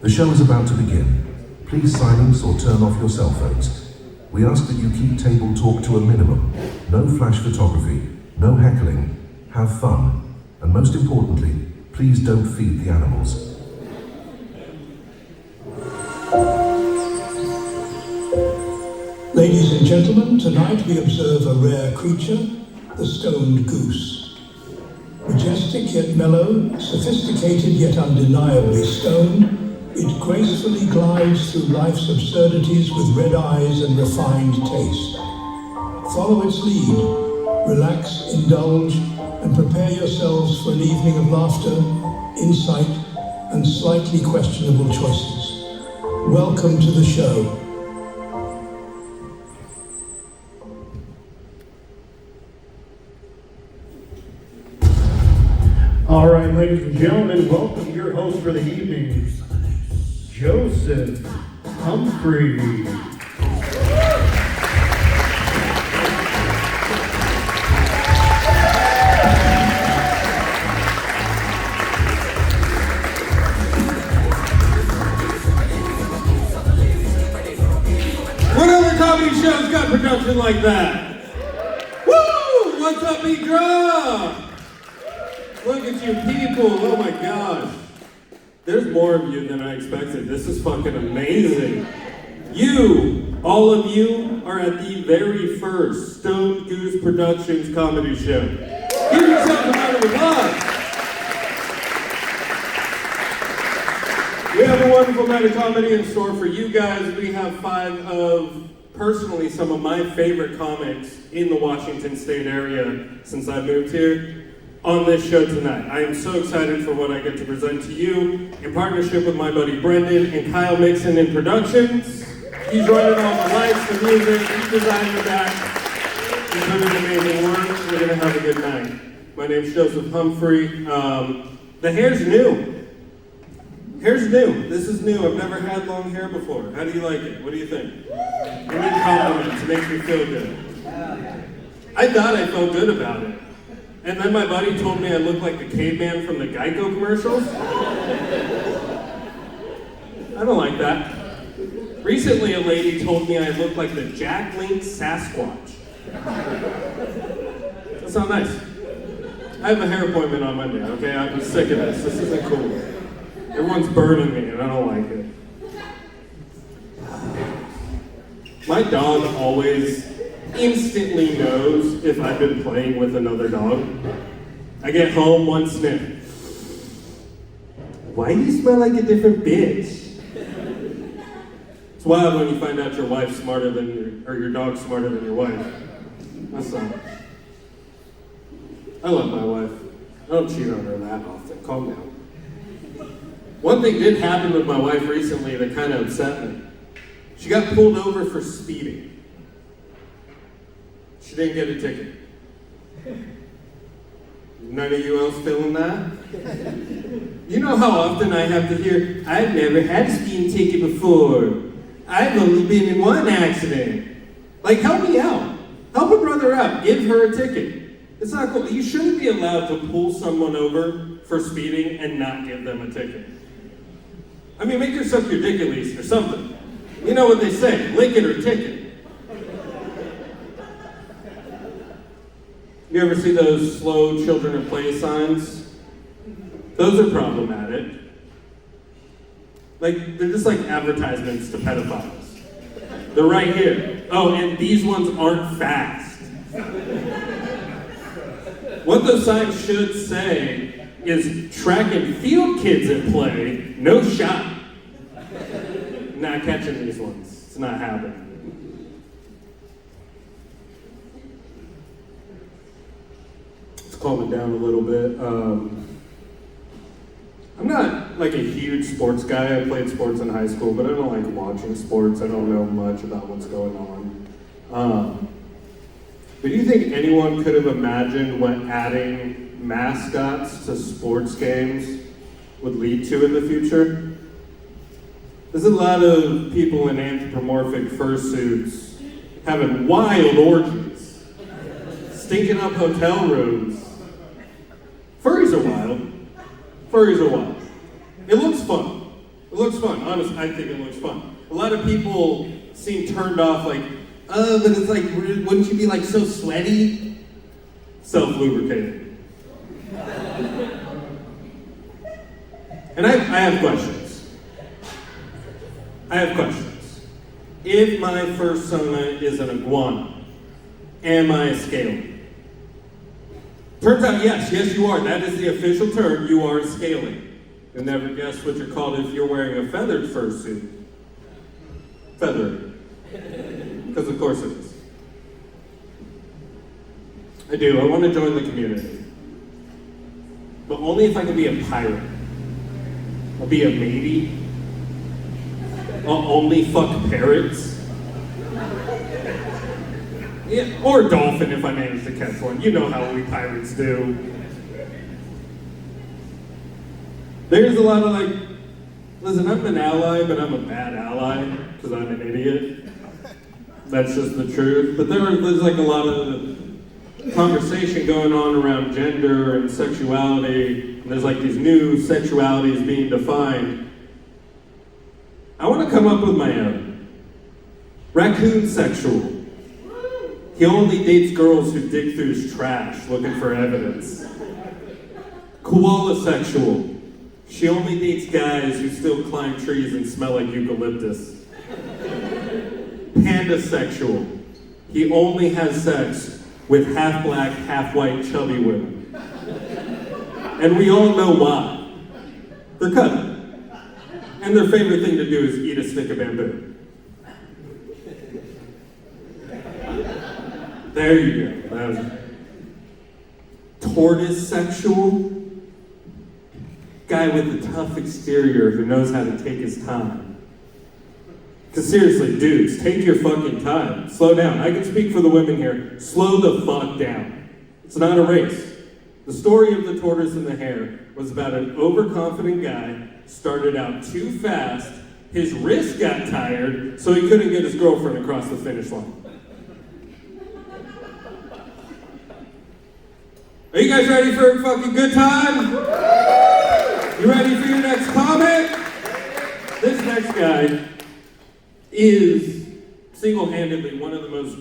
The show is about to begin. Please silence or turn off your cell phones. We ask that you keep table talk to a minimum. No flash photography, no heckling. Have fun. And most importantly, please don't feed the animals. Ladies and gentlemen, tonight we observe a rare creature, the stoned goose. Majestic yet mellow, sophisticated yet undeniably stoned, it gracefully glides through life's absurdities with red eyes and refined taste. Follow its lead, relax, indulge, and prepare yourselves for an evening of laughter, insight, and slightly questionable choices. Welcome to the show. All right, ladies and gentlemen, welcome your host for the evening, Joseph Humphrey. What other comedy show's got production like that? Woo! What's up, E-Drum? Look at you people, oh my gosh. There's more of you than I expected. This is fucking amazing. You, all of you, are at the very first Stoned Goose Productions comedy show. Give yourself a round of applause. We have a wonderful night of comedy in store for you guys. We have 5 of, personally, some of my favorite comics in the Washington State area since I moved here on this show tonight. I am so excited for what I get to present to you in partnership with my buddy Brendan and Kyle Mixon in Productions. He's running all the lights, the music, he designed the back. He's doing amazing work. We're gonna have a good night. My name's Joseph Humphrey. The hair's new. Hair's new. This is new. I've never had long hair before. How do you like it? What do you think? I need compliments. It makes me feel good. I thought I felt good about it. And then my buddy told me I look like the caveman from the Geico commercials. I don't like that. Recently, a lady told me I look like the Jack Link Sasquatch. That sounds nice. I have a hair appointment on Monday, okay? I'm sick of this. This isn't cool. Everyone's burning me, and I don't like it. My dog always instantly knows if I've been playing with another dog. I get home, one sniff. Why do you smell like a different bitch? It's wild when you find out your wife's smarter than your dog's smarter than your wife. That's all. I love my wife. I don't cheat on her that often. Calm down. One thing did happen with my wife recently that kind of upset me. She got pulled over for speeding. She didn't get a ticket. None of you else feeling that? You know how often I have to hear, I've never had a speeding ticket before. I've only been in one accident. Like, help me out. Help a brother out. Give her a ticket. It's not cool. You shouldn't be allowed to pull someone over for speeding and not give them a ticket. I mean, make yourself your dick at least or something. You know what they say, lick it or ticket. You ever see those slow children at play signs? Those are problematic. Like, they're just like advertisements to pedophiles. They're right here. Oh, and these ones aren't fast. What those signs should say is track and field kids at play, no shot. Not catching these ones. It's not happening. Calm it down a little bit. I'm not like a huge sports guy. I played sports in high school, but I don't like watching sports. I don't know much about what's going on. But do you think anyone could have imagined what adding mascots to sports games would lead to in the future? There's a lot of people in anthropomorphic fursuits having wild orgies, stinking up hotel rooms. Furries are wild. Furries are wild. It looks fun. It looks fun. Honestly, I think it looks fun. A lot of people seem turned off, like, oh, but it's like, wouldn't you be like so sweaty? Self-lubricating. And I have questions. If my fursona is an iguana, am I a scaling? Turns out, yes, you are. That is the official term. You are scaling. You'll never guess what you're called if you're wearing a feathered fursuit. Feathered. Because of course it is. I do. I want to join the community. But only if I can be a pirate. I'll be a matey. I'll only fuck parrots. Yeah, or a dolphin if I manage to catch one. You know how we pirates do. There's a lot of like, listen, I'm an ally, but I'm a bad ally because I'm an idiot. That's just the truth. But there's like a lot of conversation going on around gender and sexuality. And there's like these new sexualities being defined. I want to come up with my own. Raccoon sexual. He only dates girls who dig through his trash looking for evidence. Koala sexual. She only dates guys who still climb trees and smell like eucalyptus. Panda sexual. He only has sex with half black, half white, chubby women. And we all know why. They're cutting. And their favorite thing to do is eat a stick of bamboo. There you go. That was tortoise sexual. Guy with a tough exterior who knows how to take his time. Because seriously, dudes, take your fucking time. Slow down. I can speak for the women here. Slow the fuck down. It's not a race. The story of the tortoise and the hare was about an overconfident guy, started out too fast, his wrist got tired, so he couldn't get his girlfriend across the finish line. Are you guys ready for a fucking good time? You ready for your next comment? This next guy is single-handedly one of the most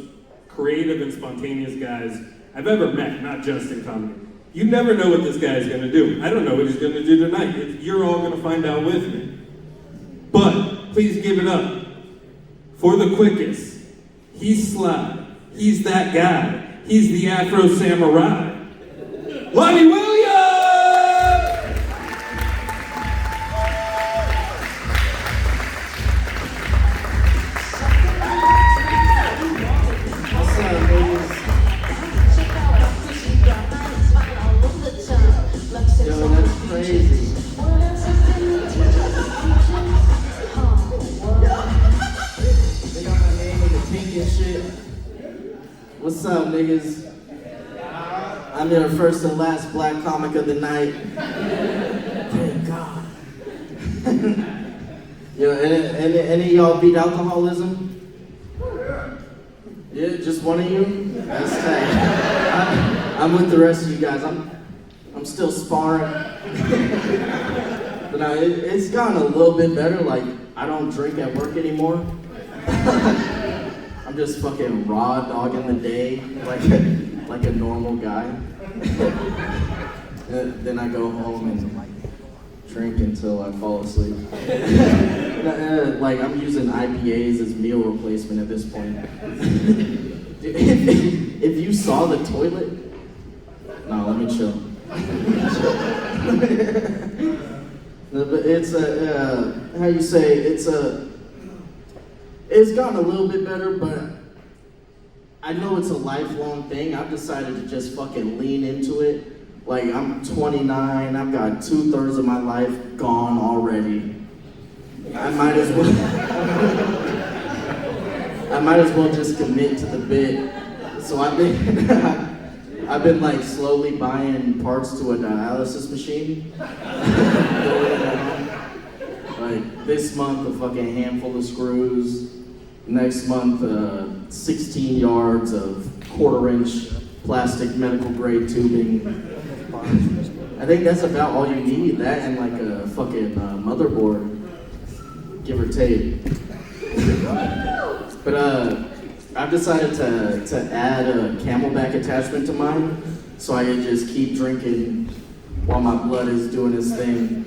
creative and spontaneous guys I've ever met, not just in comedy. You never know what this guy is going to do. I don't know what he's going to do tonight. You're all going to find out with me. But please give it up for the quickest. He's Sly. He's that guy. He's the Afro Samurai. Lonnie Williams! Yo, that's crazy. They got my name in the pink and shit. What's up, niggas? I'm your first and last black comic of the night. Thank God. Yo, any of y'all beat alcoholism? Yeah, just one of you? That's tight. I'm with the rest of you guys. I'm still sparring. But no, it's gotten a little bit better. Like, I don't drink at work anymore. I'm just fucking raw dogging the day, like a normal guy. Then I go home and drink until I fall asleep. Like, I'm using IPAs as meal replacement at this point. If you saw the toilet, no, let me chill. But it's how you say, it's gotten a little bit better, but I know it's a lifelong thing. I've decided to just fucking lean into it. Like, I'm 29, I've got 2/3 of my life gone already. I might as well just commit to the bit. So I've been like slowly buying parts to a dialysis machine. Like this month, a fucking handful of screws. Next month, 16 yards of 1/4-inch plastic medical grade tubing. I think that's about all you need. That and like a fucking motherboard. give or take. But I've decided to add a Camelback attachment to mine, so I can just keep drinking while my blood is doing its thing.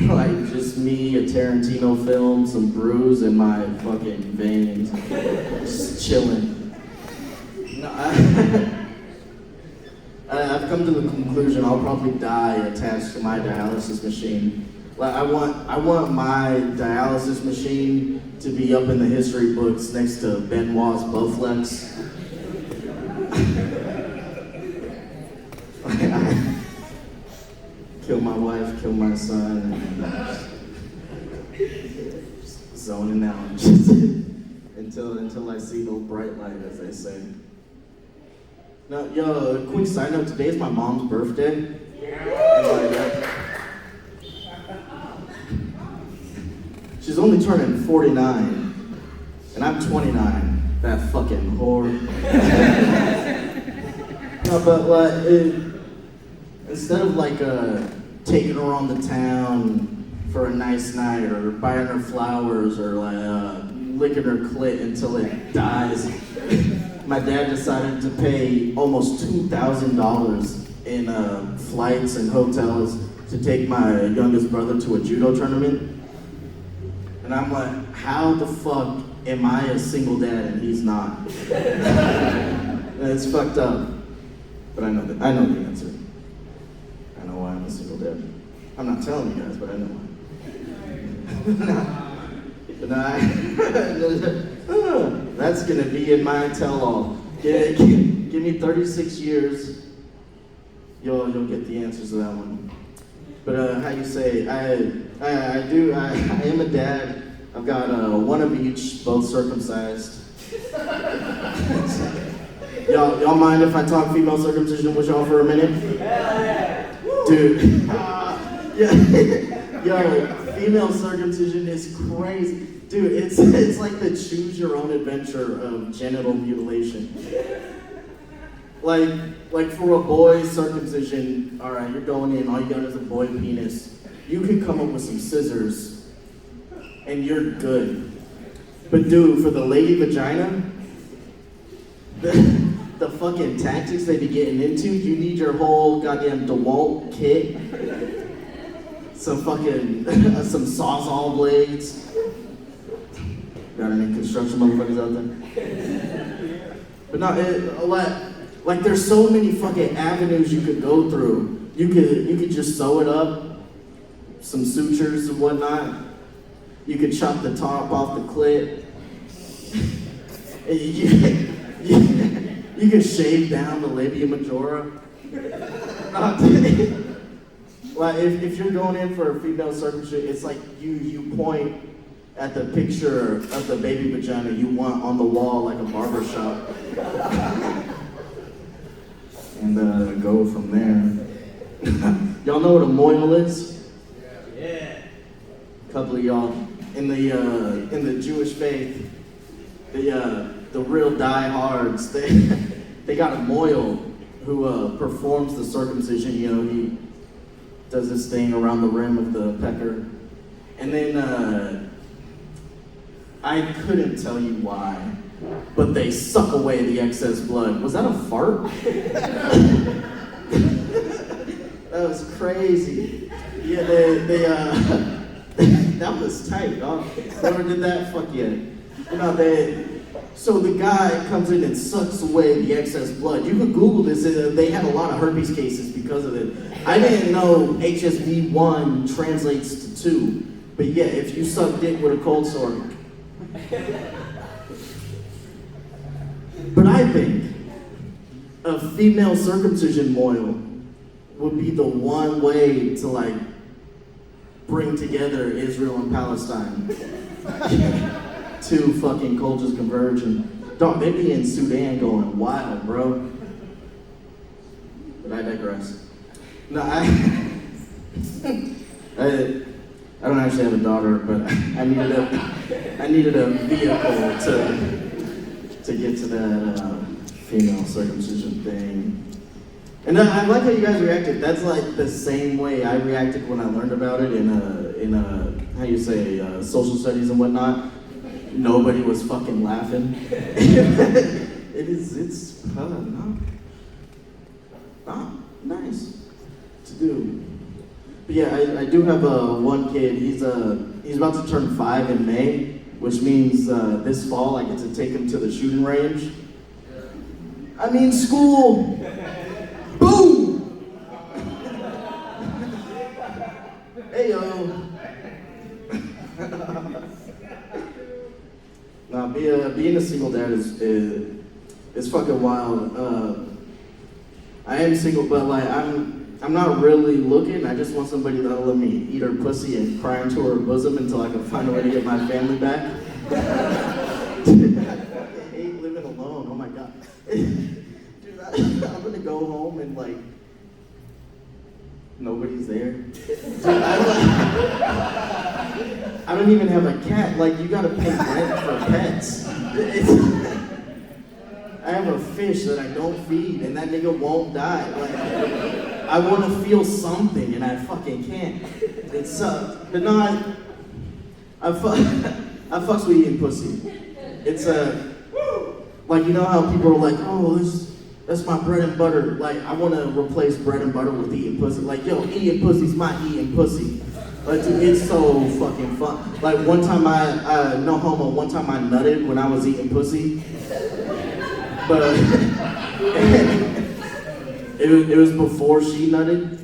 Like just me, a Tarantino film, some brews in my fucking veins, just chilling. No, I've come to the conclusion I'll probably die attached to my dialysis machine. Like I want my dialysis machine to be up in the history books next to Benoit's Bowflex. Kill my wife, kill my son, and just zoning out until I see the bright light, as they say. Now, yo, quick side note, today is my mom's birthday. She's only turning 49, and I'm 29. That fucking whore. No, but instead of taking her on the town for a nice night, or buying her flowers, or licking her clit until it dies, my dad decided to pay almost $2,000 in flights and hotels to take my youngest brother to a judo tournament. And I'm like, how the fuck am I a single dad and he's not? It's fucked up. But I know the answer. I know why I'm a single dad. I'm not telling you guys, but I know why. That's gonna be in my tell-all. Give me 36 years, you'll get the answers to that one. But how you say, I am a dad. I've got one of each, both circumcised. Y'all mind if I talk female circumcision with y'all for a minute? Dude. Yeah. Yo, female circumcision is crazy. Dude, it's like the choose your own adventure of genital mutilation. Like for a boy circumcision, all right, you're going in, all you got is a boy penis. You can come up with some scissors, and you're good. But dude, for the lady vagina, the fucking tactics they be getting into, you need your whole goddamn DeWalt kit, some Sawzall blades. Got any construction motherfuckers out there? But no, like there's so many fucking avenues you could go through. You could just sew it up, some sutures and whatnot. You could chop the top off the clit. You could shave down the labia majora. Like if you're going in for a female circumcision, it's like you point at the picture of the baby vagina you want on the wall like a barber shop. And go from there. Y'all know what a moil is? Yeah. A couple of y'all in the Jewish faith, the real diehards, they got a moil who performs the circumcision. You know, he does this thing around the rim of the pecker, and then I couldn't tell you why, but they suck away the excess blood. Was that a fart? That was crazy. Yeah, they that was tight, dog. Whoever did that, fuck yeah. You know, so the guy comes in and sucks away the excess blood. You could Google this. They had a lot of herpes cases because of it. I didn't know HSV1 translates to 2, but yeah, if you suck dick with a cold sore. But I think a female circumcision moil would be the one way to bring together Israel and Palestine. Two fucking cultures converging. Dog, they be in Sudan going wild, bro. But I digress. No, I don't actually have a daughter, but I needed a vehicle to get to that female circumcision thing. And I like how you guys reacted. That's like the same way I reacted when I learned about it in how you say, social studies and whatnot, nobody was fucking laughing. It's not nice to do. But yeah, I do have one kid. He's about to turn 5 in May, which means this fall I get to take him to the shooting range. I mean school. Boom. Hey yo. Nah, being a single dad is fucking wild. I am single, but like I'm not really looking. I just want somebody that'll let me eat her pussy and cry into her bosom until I can find a way to get my family back. I hate living alone. Oh my god. Dude, I'm gonna go home and like nobody's there. Dude, I don't even have a cat. Like, you gotta pay rent for pets. I have a fish that I don't feed, and that nigga won't die. Like, I want to feel something, and I fucking can't. It sucks. But no, I fucks with eating pussy. It's like, you know how people are like, oh, that's my bread and butter. Like, I want to replace bread and butter with eating pussy. Like, yo, eating pussy's my eating pussy. But dude, it's so fucking fun. Like, one time no homo, one time I nutted when I was eating pussy. But it was before she nutted.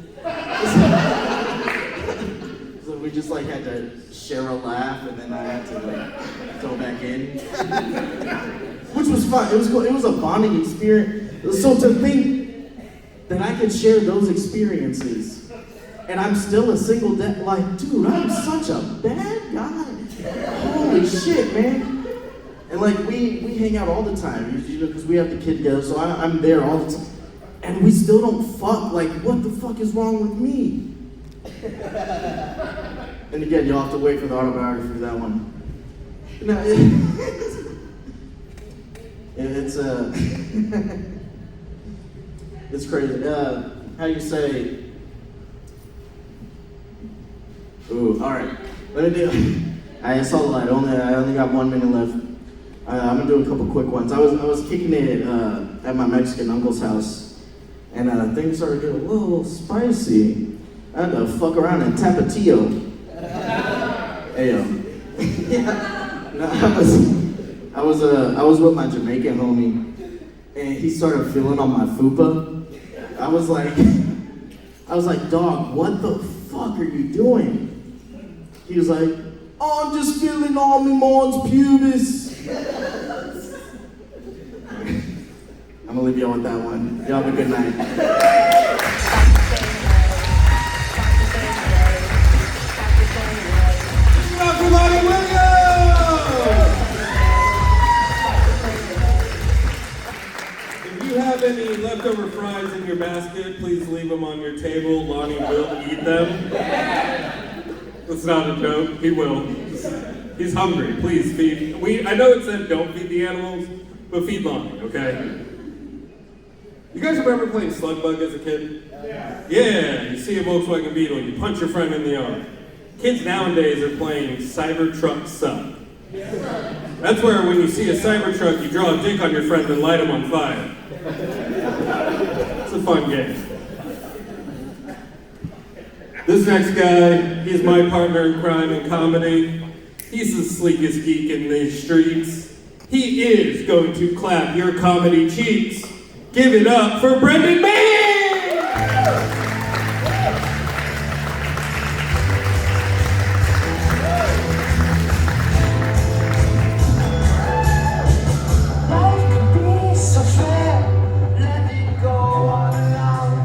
So we just like had to share a laugh, and then I had to like go back in. Which was fun. It was cool. It was a bonding experience. So to think that I could share those experiences, and I'm still a single dad, like, dude, I'm such a bad guy. Holy shit, man. And like, we hang out all the time, you know, because we have the kid together, so I'm there all the time. And we still don't fuck. Like, what the fuck is wrong with me? And again, you'll have to wait for the autobiography for that one. No, it's it's crazy. How you say? Ooh, all right. Let me do. I saw the light. I only got 1 minute left. I'm gonna do a couple quick ones. I was kicking it at my Mexican uncle's house, and things started getting a little spicy. I had to fuck around in Tapatio. Ayo. Yeah. No, I was with my Jamaican homie, and he started feeling on my fupa. I was like, dog, what the fuck are you doing? He was like, oh, I'm just feeling on me mons pubis. I'm gonna leave y'all with that one. Y'all have a good night. If you have any leftover fries in your basket, please leave them on your table. Lonnie will eat them. That's not a joke. He will. He's hungry. Please feed. I know it said don't feed the animals, but feed Lonnie, okay? You guys remember playing Slug Bug as a kid? Yeah, you see a Volkswagen Beetle, you punch your friend in the arm. Kids nowadays are playing Cybertruck Suck. That's where when you see a Cybertruck, you draw a dick on your friend and light him on fire. It's a fun game. This next guy, he's my partner in crime and comedy. He's the sleekest geek in these streets. He is going to clap your comedy cheeks. Give it up for Brendan Mann! Life could be so fair, let it go on alone.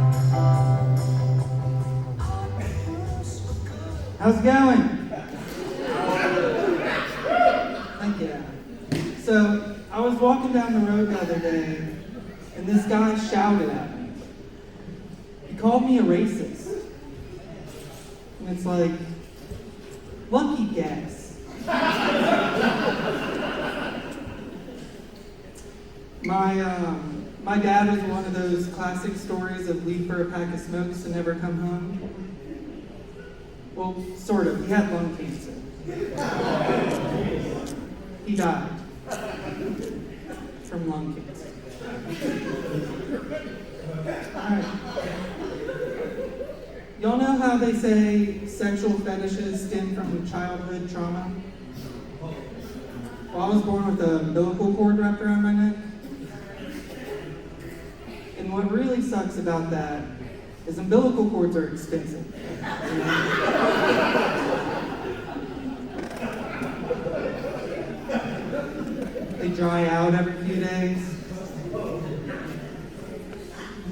How's it going? Thank you. So, I was walking down the road the other day, and this guy shouted at me. He called me a racist. And it's like, lucky guess. My dad was one of those classic stories of leave for a pack of smokes and never come home. Well, sort of. He had lung cancer. He died from lung cancer. Alright. Y'all know how they say sexual fetishes stem from childhood trauma? Well, I was born with a umbilical cord wrapped around my neck. And what really sucks about that is umbilical cords are expensive. You know? They dry out every few days.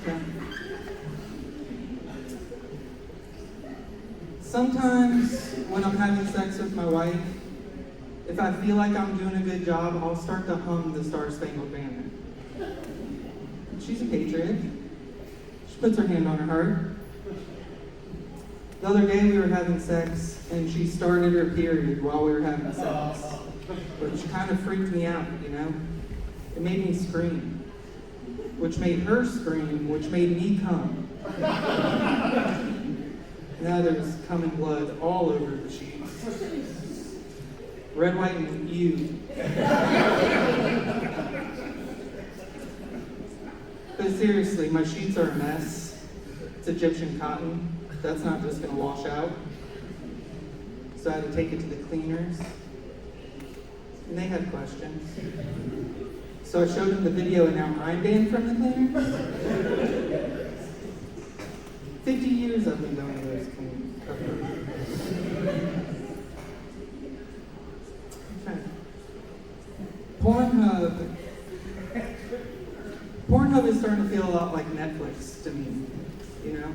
Okay. Sometimes when I'm having sex with my wife, if I feel like I'm doing a good job, I'll start to hum the Star Spangled Banner. She's a patriot. She puts her hand on her heart. The other day we were having sex and she started her period while we were having sex. Which kind of freaked me out, you know? It made me scream. Which made her scream, which made me come. Now there's cum and blood all over the sheets. Red, white, and you. But seriously, my sheets are a mess. It's Egyptian cotton. That's not just gonna wash out. So I had to take it to the cleaners. And they had questions. So I showed them the video and now I'm banned from the cleaners. 50 years I've been going to those cleaners. Okay. Pornhub is starting to feel a lot like Netflix to me, you know?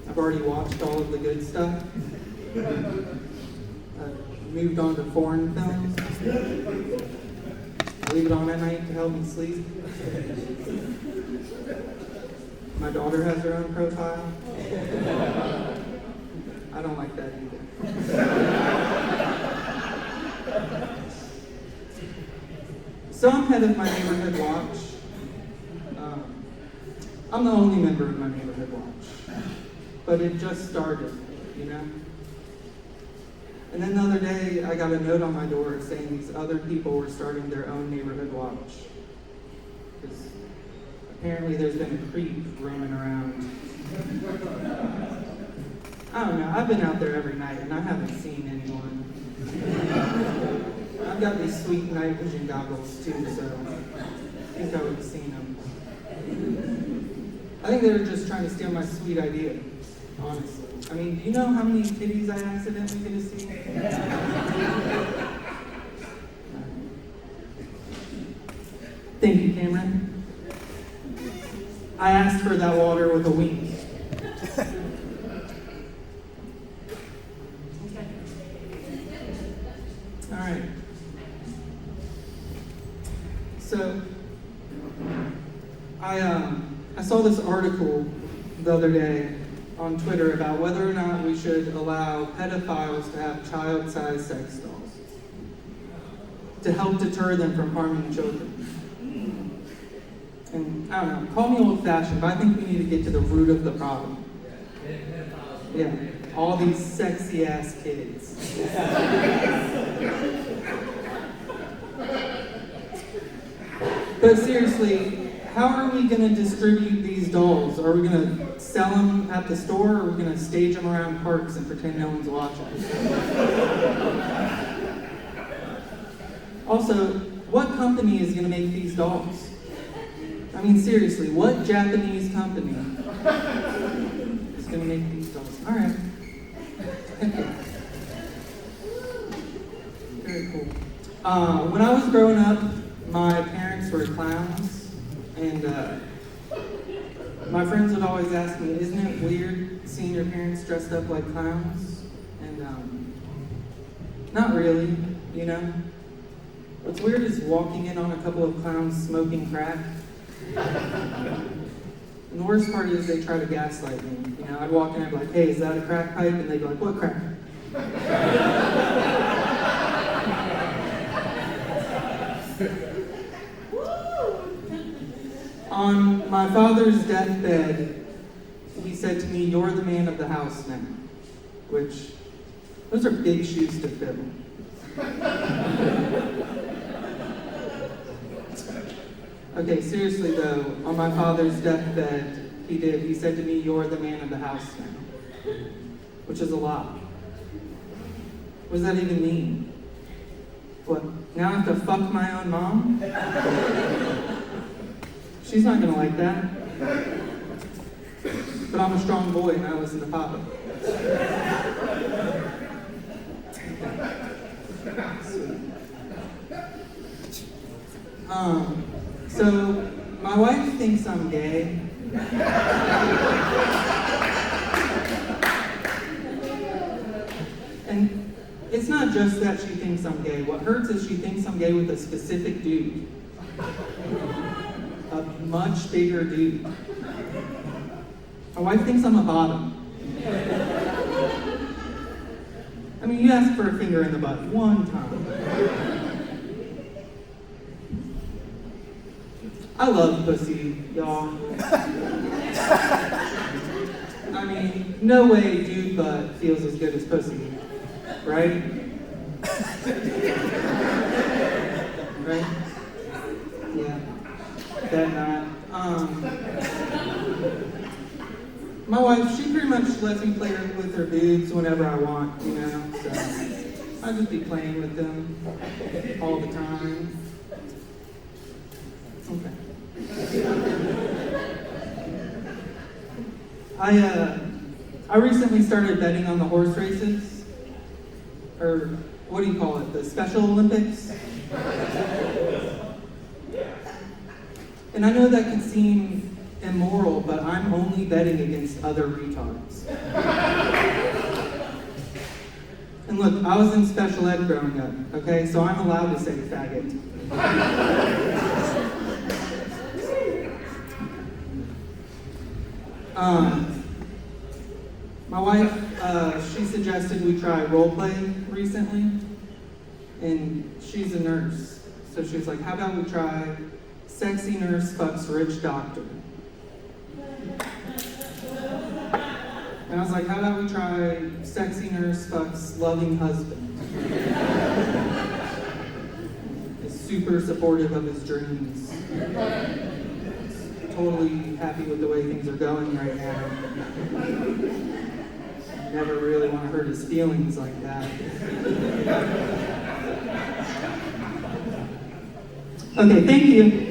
I've already watched all of the good stuff. Moved on to foreign films. I leave it on at night to help me sleep. My daughter has her own profile. I don't like that either. So I'm head of my neighborhood watch. I'm the only member of my neighborhood watch. But it just started, you know? And then the other day, I got a note on my door saying these other people were starting their own neighborhood watch. Because apparently there's been a creep roaming around. I don't know, I've been out there every night and I haven't seen anyone. I've got these sweet night vision goggles too, so I think I would have seen them. I think they were just trying to steal my sweet idea, honestly. I mean, do you know how many titties I accidentally get to see? Thank you, Cameron. I asked for that water with a wink. All right. So, I saw this article the other day on Twitter about whether or not we should allow pedophiles to have child-sized sex dolls to help deter them from harming children. And I don't know, call me old-fashioned, but I think we need to get to the root of the problem. Yeah, all these sexy-ass kids. But seriously, how are we going to distribute these dolls? Are we going to sell them at the store, or are we going to stage them around parks and pretend no one's watching? Also, what company is going to make these dolls? I mean, seriously, what Japanese company is going to make these dolls? All right. Very cool. When I was growing up, my parents were clowns. And my friends would always ask me, isn't it weird seeing your parents dressed up like clowns? And not really, you know? What's weird is walking in on a couple of clowns smoking crack. And the worst part is they try to gaslight me. You know, I'd walk in and I'd be like, hey, is that a crack pipe? And they'd be like, what crack? On my father's deathbed, he said to me, you're the man of the house now, which Those are big shoes to fill. Okay, seriously though, on my father's deathbed, he said to me, "You're the man of the house now," which is a lot. What does that even mean? What, now I have to fuck my own mom? She's not gonna like that. But I'm a strong boy and I listen to Papa. So my wife thinks I'm gay. And it's not just that she thinks I'm gay. What hurts is she thinks I'm gay with a specific dude. A much bigger dude. My wife thinks I'm a bottom. I mean, you ask for a finger in the butt one time. I love pussy, y'all. I mean, no way dude butt feels as good as pussy, right? Right? Yeah. Bet not. My wife, she pretty much lets me play with her boobs whenever I want, you know, so I just be playing with them all the time. Okay. I recently started betting on the horse races, or what do you call it, the Special Olympics? And I know that can seem immoral, but I'm only betting against other retards. And look, I was in special ed growing up, okay? So I'm allowed to say faggot. My wife, she suggested we try role play recently, and she's a nurse. So she was like, how about we try sexy nurse fucks rich doctor? And I was like, how about we try sexy nurse fucks loving husband? Is super supportive of his dreams. Totally happy with the way things are going right now. Never really want to hurt his feelings like that. Okay, thank you.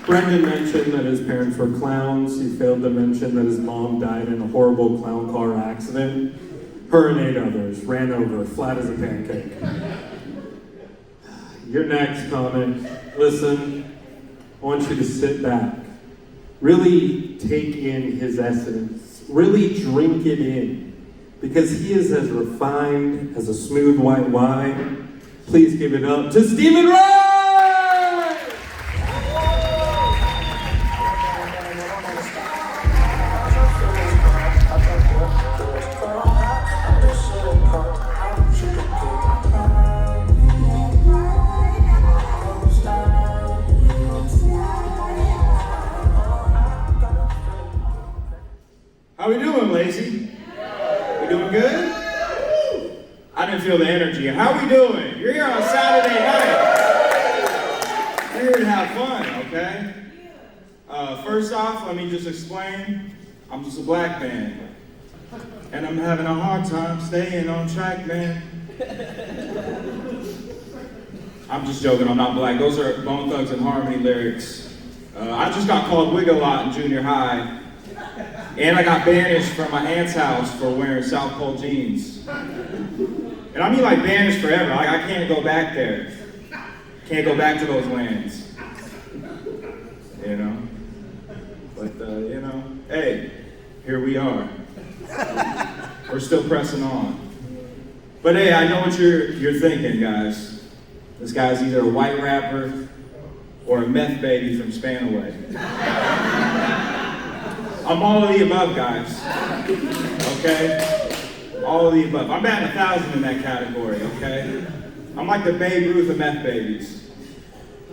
Brendan mentioned that his parents were clowns. He failed to mention that his mom died in a horrible clown car accident. Her and 8 others ran over flat as a pancake. Your next comment, listen, I want you to sit back. Really take in his essence. Really drink it in. Because he is as refined as a smooth white wine. Please give it up to Stephen Wright! How we doing, Lacey? We doing good? I didn't feel the energy. How we doing? You're here on Saturday night. We're here to have fun, okay? First off, let me just explain. I'm just a black man. And I'm having a hard time staying on track, man. I'm just joking, I'm not black. Those are Bone Thugs and Harmony lyrics. I just got called Wig-a-Lot in junior high. And I got banished from my aunt's house for wearing South Pole jeans. And I mean like banished forever. Like I can't go back there. Can't go back to those lands. You know? But, you know, hey, here we are. We're still pressing on. But hey, I know what you're thinking, guys. This guy's either a white rapper or a meth baby from Spanaway. I'm all of the above, guys. Okay? All of the above. I'm batting 1,000 in that category, okay? I'm like the Babe Ruth of meth babies.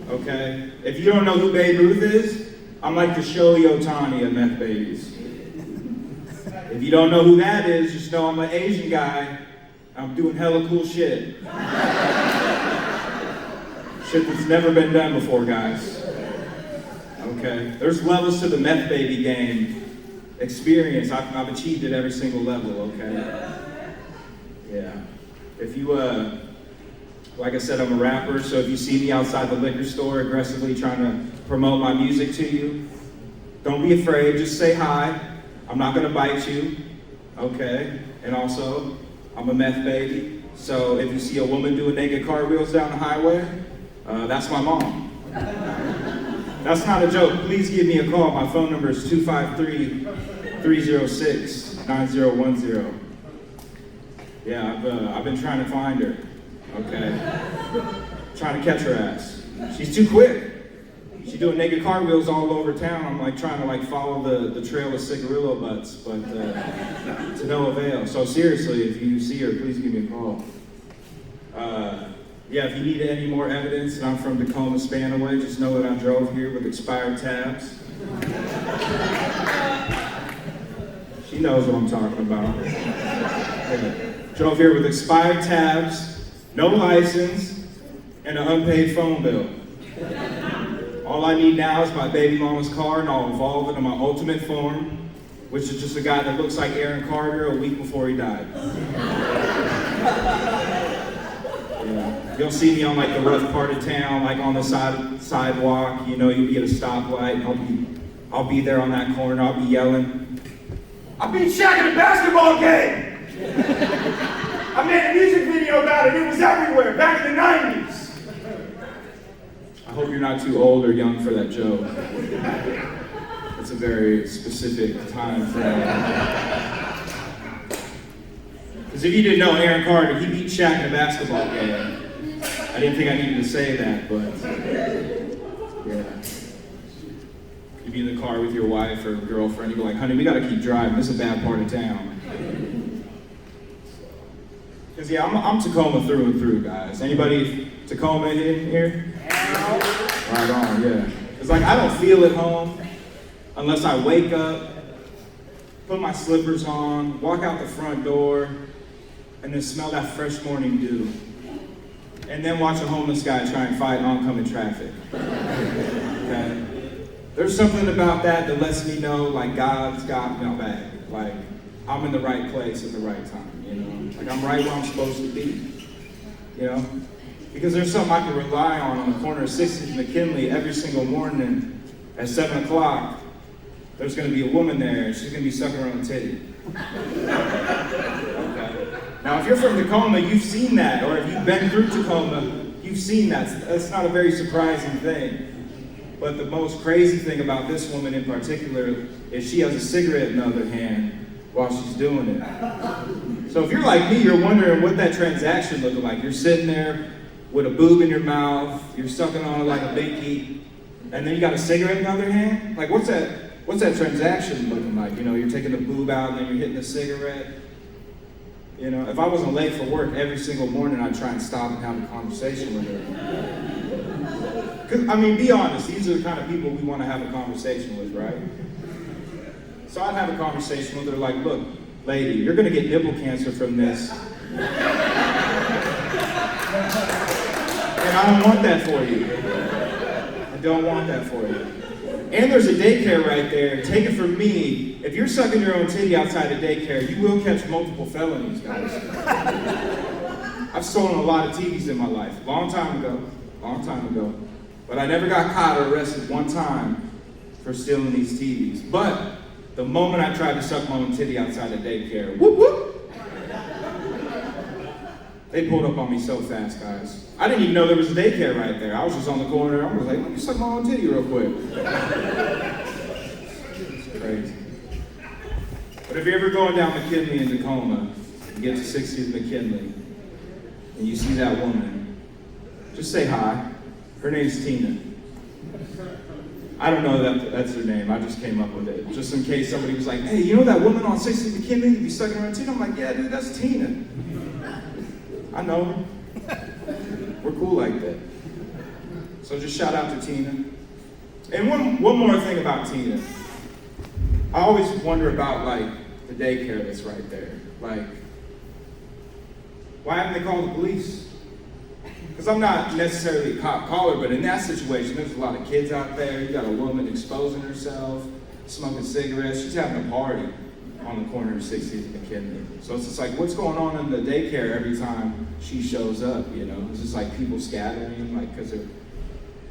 Okay? If you don't know who Babe Ruth is, I'm like the Shohei Ohtani of meth babies. If you don't know who that is, just know I'm an Asian guy. I'm doing hella cool shit. Shit that's never been done before, guys. Okay? There's levels to the meth baby game. Experience, I've achieved at every single level, okay? Yeah. If you, like I said, I'm a rapper, so if you see me outside the liquor store aggressively trying to promote my music to you, don't be afraid, just say hi. I'm not gonna bite you, okay? And also, I'm a meth baby, so if you see a woman doing naked cartwheels down the highway, that's my mom. That's not a joke. Please give me a call. My phone number is 253-306-9010. Yeah, I've been trying to find her, okay? Trying to catch her ass. She's too quick. She's doing naked cartwheels all over town. I'm like trying to follow the trail of cigarillo butts, but to no avail. So seriously, if you see her, please give me a call. Yeah, if you need any more evidence that I'm from Tacoma, Spanaway, just know that I drove here with expired tabs. She knows what I'm talking about. Yeah. Drove here with expired tabs, no license, and an unpaid phone bill. All I need now is my baby mama's car, and I'll evolve into my ultimate form, which is just a guy that looks like Aaron Carter a week before he died. Yeah. You'll see me on the rough part of town, on the sidewalk. You know, you'll be at a stoplight. I'll be there on that corner. I'll be yelling, "I beat Shaq in a basketball game! I made a music video about it. It was everywhere back in the 90s." I hope you're not too old or young for that joke. It's a very specific time frame. Because if you didn't know Aaron Carter, he beat Shaq in a basketball game. I didn't think I needed to say that, but yeah. You'd be in the car with your wife or girlfriend, you'd be like, "Honey, we gotta keep driving. This is a bad part of town." Because yeah, I'm Tacoma through and through, guys. Anybody Tacoma in here? Right on, yeah. It's I don't feel at home unless I wake up, put my slippers on, walk out the front door, and then smell that fresh morning dew. And then watch a homeless guy try and fight oncoming traffic. Okay? There's something about that that lets me know, God's got my back. I'm in the right place at the right time, you know? I'm right where I'm supposed to be, you know? Because there's something I can rely on the corner of 60th and McKinley every single morning at 7 o'clock. There's gonna be a woman there, and she's gonna be sucking her own titty. Okay? Now, if you're from Tacoma, you've seen that, or if you've been through Tacoma, you've seen that. That's not a very surprising thing. But the most crazy thing about this woman in particular is she has a cigarette in the other hand while she's doing it. So if you're like me, you're wondering what that transaction looked like. You're sitting there with a boob in your mouth, you're sucking on it like a binky, and then you got a cigarette in the other hand? What's that transaction looking like? You know, you're taking the boob out and then you're hitting the cigarette. You know, if I wasn't late for work every single morning, I'd try and stop and have a conversation with her. Because, be honest, these are the kind of people we want to have a conversation with, right? So I'd have a conversation with her look, lady, you're going to get nipple cancer from this. And I don't want that for you. I don't want that for you. And there's a daycare right there. Take it from me, if you're sucking your own titty outside a daycare, you will catch multiple felonies, guys. I've stolen a lot of TVs in my life, long time ago. But I never got caught or arrested one time for stealing these TVs. But the moment I tried to suck my own titty outside a daycare, whoop whoop, they pulled up on me so fast, guys. I didn't even know there was a daycare right there. I was just on the corner. I was like, let me suck my own titty real quick. It's crazy. But if you're ever going down McKinley in Tacoma, you get to 60th McKinley, and you see that woman, just say hi. Her name's Tina. I don't know that's her name. I just came up with it. Just in case somebody was like, "Hey, you know that woman on 60th McKinley? You be sucking her on Tina?" I'm like, "Yeah, dude, that's Tina. I know her." We're cool like that. So just shout out to Tina. And one more thing about Tina. I always wonder about like the daycare that's right there. Like, why haven't they called the police? Because I'm not necessarily a cop caller, but in that situation, there's a lot of kids out there. You got a woman exposing herself, smoking cigarettes. She's having a party on the corner of 60th and McKinley. So it's just like, what's going on in the daycare every time she shows up, you know? It's just like people scattering, like, because they're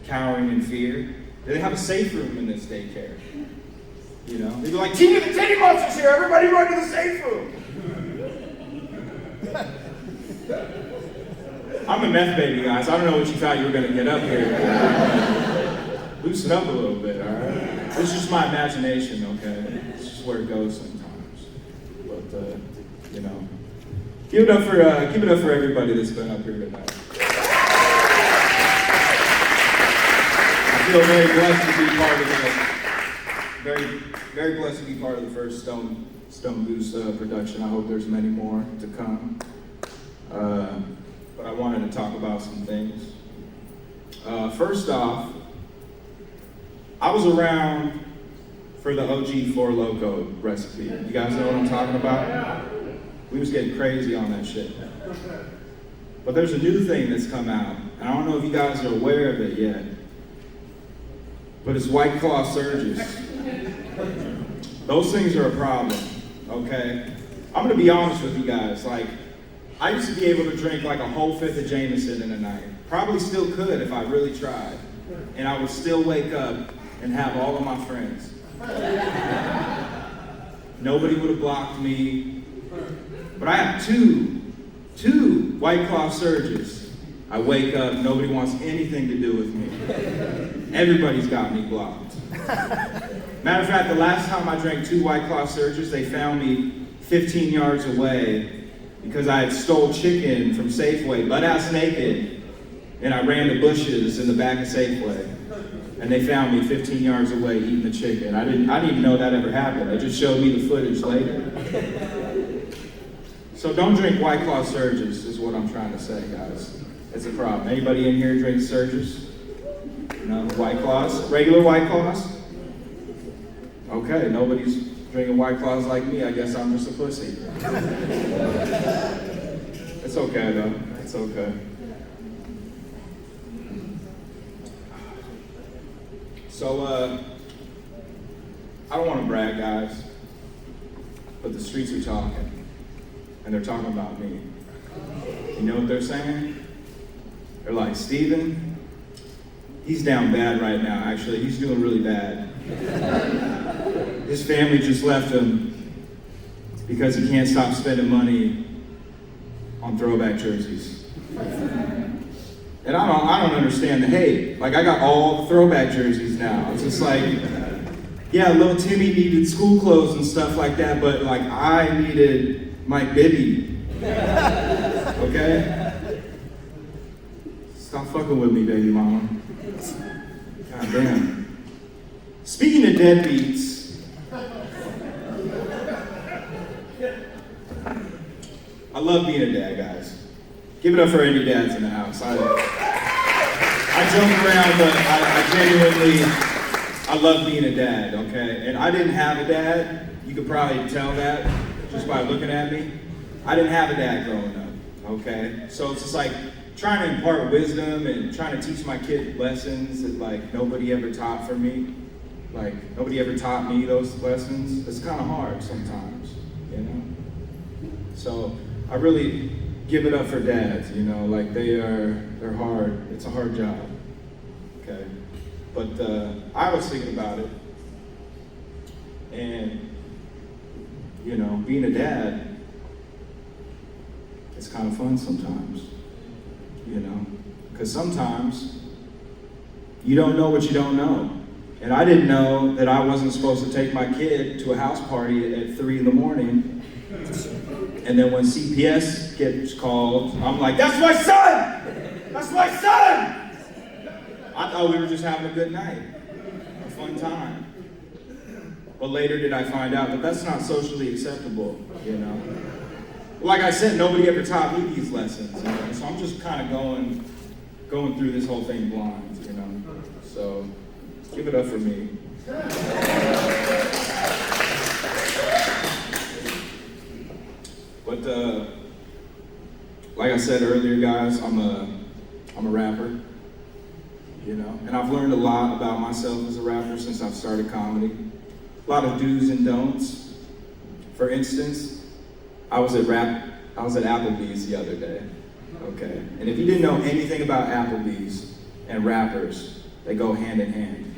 cowering in fear. They have a safe room in this daycare. You know? They'd be like, Tina the Titty Monster's here, everybody run to the safe room. I'm a meth baby, guys. I don't know what you thought you were going to get up here. Loosen up a little bit, all right? It's just my imagination, okay? It's just where it goes sometimes. But, you know, keep it up for everybody that's been up here tonight. I feel very blessed to be part of very blessed to be part of the first Stone Goose production. I hope there's many more to come. But I wanted to talk about some things. First off, I was around for the OG Four Loco recipe. You guys know what I'm talking about? We was getting crazy on that shit. But there's a new thing that's come out, and I don't know if you guys are aware of it yet, but it's White Claw Surges. Those things are a problem, okay? I'm gonna be honest with you guys, like, I used to be able to drink like a whole fifth of Jameson in a night. Probably still could if I really tried. And I would still wake up and have all of my friends. Nobody would have blocked me. But I have two White Claw Surges. I wake up, nobody wants anything to do with me. Everybody's got me blocked. Matter of fact, the last time I drank 2 White Claw Surges, they found me 15 yards away because I had stole chicken from Safeway, butt-ass naked, and I ran to bushes in the back of Safeway. And they found me 15 yards away eating the chicken. I didn't even know that ever happened. They just showed me the footage later. So don't drink White Claw Surges, is what I'm trying to say, guys. It's a problem. Anybody in here drink Surges? No? White Claws? Regular White Claws? Okay, nobody's drinking White Claws like me. I guess I'm just a pussy. It's okay, though. It's okay. So, I don't want to brag, guys, but the streets are talking, and they're talking about me. You know what they're saying? They're like, Steven, he's down bad right now, actually. He's doing really bad. His family just left him because he can't stop spending money on throwback jerseys. And I don't understand the hate. Like, I got all the throwback jerseys now. It's just like, yeah, little Timmy needed school clothes and stuff like that, but like, I needed Mike Bibby. Okay? Stop fucking with me, baby mama. God damn. Speaking of deadbeats, I love being a dad, guys. Give it up for any dads in the house. I joke around, but I love being a dad, okay? And I didn't have a dad. You could probably tell that just by looking at me. I didn't have a dad growing up, okay? So it's just like trying to impart wisdom and trying to teach my kid lessons that like nobody ever taught for me. Like nobody ever taught me those lessons. It's kind of hard sometimes, you know? So I really give it up for dads, you know, like they're hard. It's a hard job, okay? But I was thinking about it, and you know, being a dad, it's kind of fun sometimes, you know, because sometimes you don't know what you don't know. And I didn't know that I wasn't supposed to take my kid to a house party at 3 in the morning. And then when CPS gets called, I'm like, that's my son! That's my son! I thought we were just having a good night, a fun time. But later did I find out that that's not socially acceptable, you know? Like I said, nobody ever taught me these lessons, you know? So I'm just kind of going going through this whole thing blind, you know? So, give it up for me. But, like I said earlier, guys, I'm a rapper, you know? And I've learned a lot about myself as a rapper since I've started comedy. A lot of do's and don'ts. For instance, I was at Applebee's the other day, okay? And if you didn't know anything about Applebee's and rappers, they go hand in hand,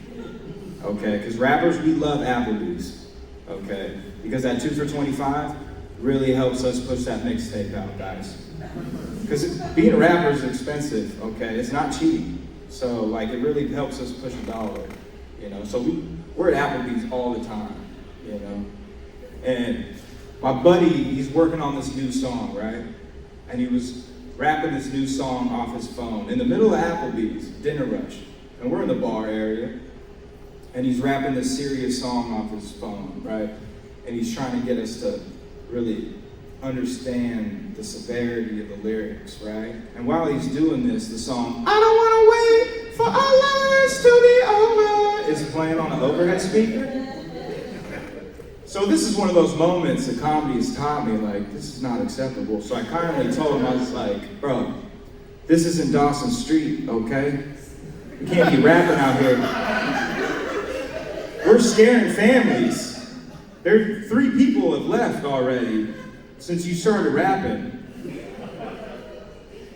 okay? Because rappers, we love Applebee's, okay? Because that 2 for $25 really helps us push that mixtape out, guys. Because being a rapper is expensive, okay? It's not cheap. So, like, it really helps us push $1, you know? So we're at Applebee's all the time, you know? And my buddy, he's working on this new song, right? And he was rapping this new song off his phone in the middle of Applebee's, dinner rush. And we're in the bar area. And he's rapping this serious song off his phone, right? And he's trying to get us to really understand the severity of the lyrics, right? And while he's doing this, the song, I don't want to wait for our lives to be over, is playing on an overhead speaker. So this is one of those moments that comedy has taught me, like, this is not acceptable. So I kindly told him, I was like, bro, this isn't Dawson Street, okay? We can't be rapping out here. We're scaring families. 3 people have left already since you started rapping.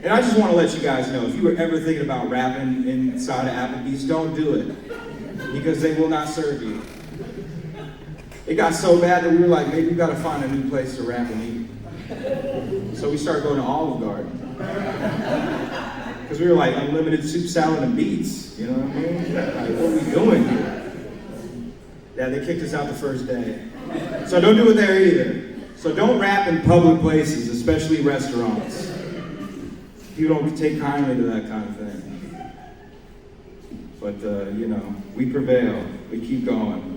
And I just want to let you guys know, if you were ever thinking about rapping inside of Applebee's, don't do it. Because they will not serve you. It got so bad that we were like, maybe we gotta find a new place to rap and eat. So we started going to Olive Garden. Because we were like, unlimited soup, salad, and beets. You know what I mean? Like, what are we doing here? Yeah, they kicked us out the first day. So don't do it there either. So don't rap in public places, especially restaurants. People don't take kindly to that kind of thing. But, you know, we prevail. We keep going.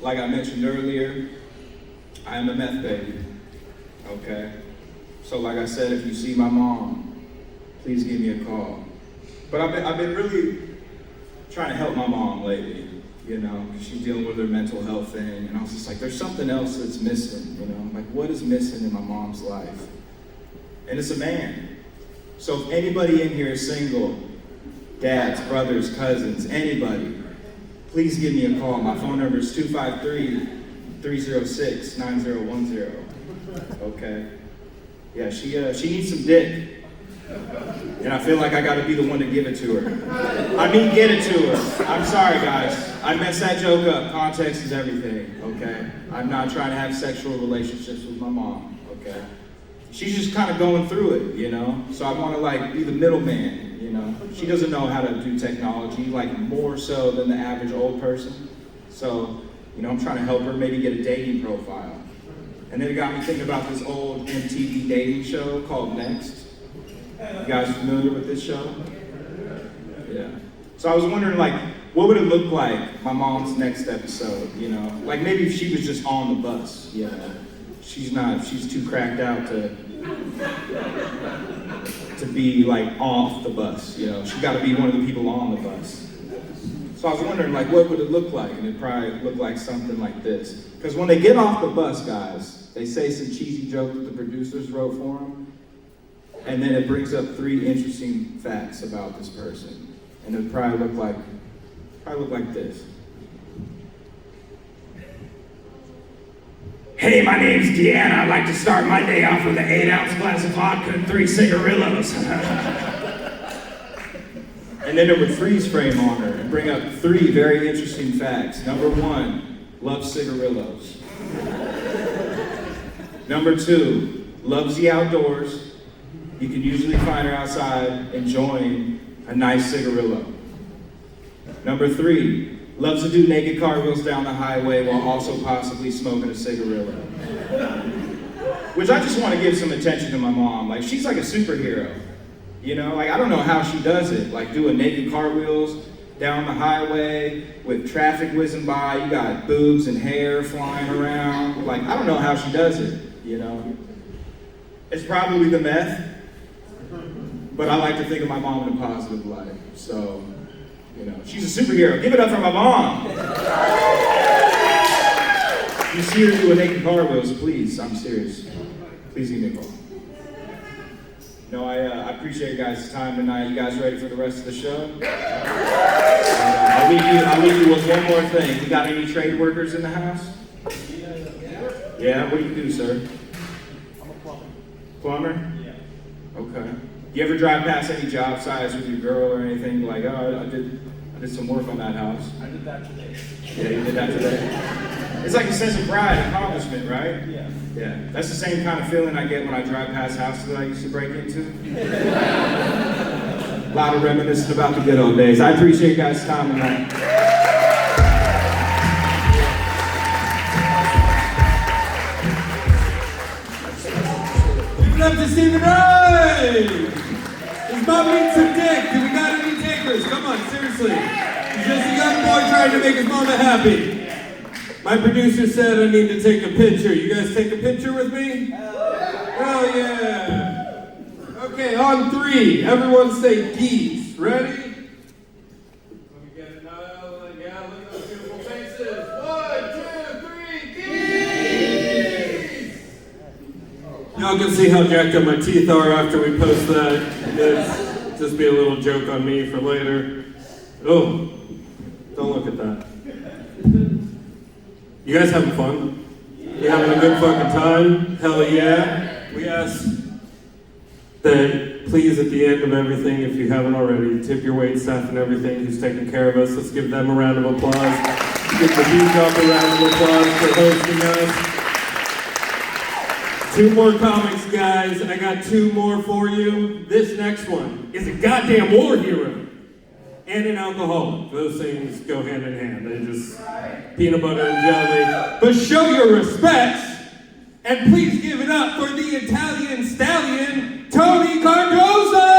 Like I mentioned earlier, I am a meth baby, okay? So like I said, if you see my mom, please give me a call. But I've been really trying to help my mom lately, you know? She's dealing with her mental health thing, and I was just like, there's something else that's missing, you know? Like, what is missing in my mom's life? And it's a man. So if anybody in here is single, dads, brothers, cousins, anybody, please give me a call. My phone number is 253-306-9010. Okay? Yeah, she needs some dick. And I feel like I gotta be the one to give it to her. I mean, get it to her. I'm sorry, guys. I messed that joke up. Context is everything, okay? I'm not trying to have sexual relationships with my mom, okay? She's just kind of going through it, you know? So I want to, like, be the middleman. You know, she doesn't know how to do technology, like more so than the average old person. So, you know, I'm trying to help her maybe get a dating profile. And then it got me thinking about this old MTV dating show called Next. You guys familiar with this show? Yeah. So I was wondering, like, what would it look like, my mom's next episode, you know? Like maybe if she was just on the bus, you know? She's too cracked out to be like off the bus, you know. She got to be one of the people on the bus. So I was wondering, like, what would it look like? And it'd probably look like something like this. Because when they get off the bus, guys, they say some cheesy joke that the producers wrote for them, and then it brings up 3 interesting facts about this person, and it'd probably look like this. Hey, my name's Deanna. I'd like to start my day off with an 8-ounce glass of vodka and 3 cigarillos. And then it would freeze frame on her and bring up 3 very interesting facts. Number 1, loves cigarillos. Number 2, loves the outdoors. You can usually find her outside enjoying a nice cigarillo. Number 3, loves to do naked cartwheels down the highway while also possibly smoking a cigarillo. Which I just want to give some attention to my mom. Like, she's like a superhero. You know, like, I don't know how she does it. Like, doing naked cartwheels down the highway with traffic whizzing by. You got boobs and hair flying around. Like, I don't know how she does it, you know. It's probably the meth. but I like to think of my mom in a positive light. So, you know, she's a superhero. Give it up for my mom. If you see her do a naked car wheels, please, I'm serious. Please give me a call. No, I appreciate you guys' time tonight. You guys ready for the rest of the show? I'll leave you with one more thing. You got any trade workers in the house? Yeah, what do you do, sir? I'm a plumber. Plumber? Yeah. Okay. You ever drive past any job sites with your girl or anything like, oh, I did some work on that house? I did that today. Yeah, you did that today? It's like a sense of pride, accomplishment, right? Yeah. Yeah. That's the same kind of feeling I get when I drive past houses that I used to break into. A lot of reminiscing about the good old days. I appreciate you guys' time tonight. Give it up to Stephen Ray! His mom needs some dick. Do we got any takers? Come on, seriously. He's just a young boy trying to make his mama happy. My producer said I need to take a picture. You guys take a picture with me? Hell yeah! Okay, on 3. Everyone say geese. Ready? Let me get it now. Yeah, look at those beautiful faces. 1, 2, 3, geese! Y'all can see how jacked up my teeth are after we post that. It's just be a little joke on me for later. Oh, don't look at that. You guys having fun? You having a good fucking time? Hell yeah. We ask that please at the end of everything, if you haven't already, tip your wait staff and everything who's taking care of us. Let's give them a round of applause. Give the beat up a round of applause for hosting us. 2 more comics, guys. I got 2 more for you. This next one is a goddamn war hero and an alcoholic. Those things go hand in hand. They just peanut butter and jelly. But show your respects and please give it up for the Italian stallion, Tony Cardoza!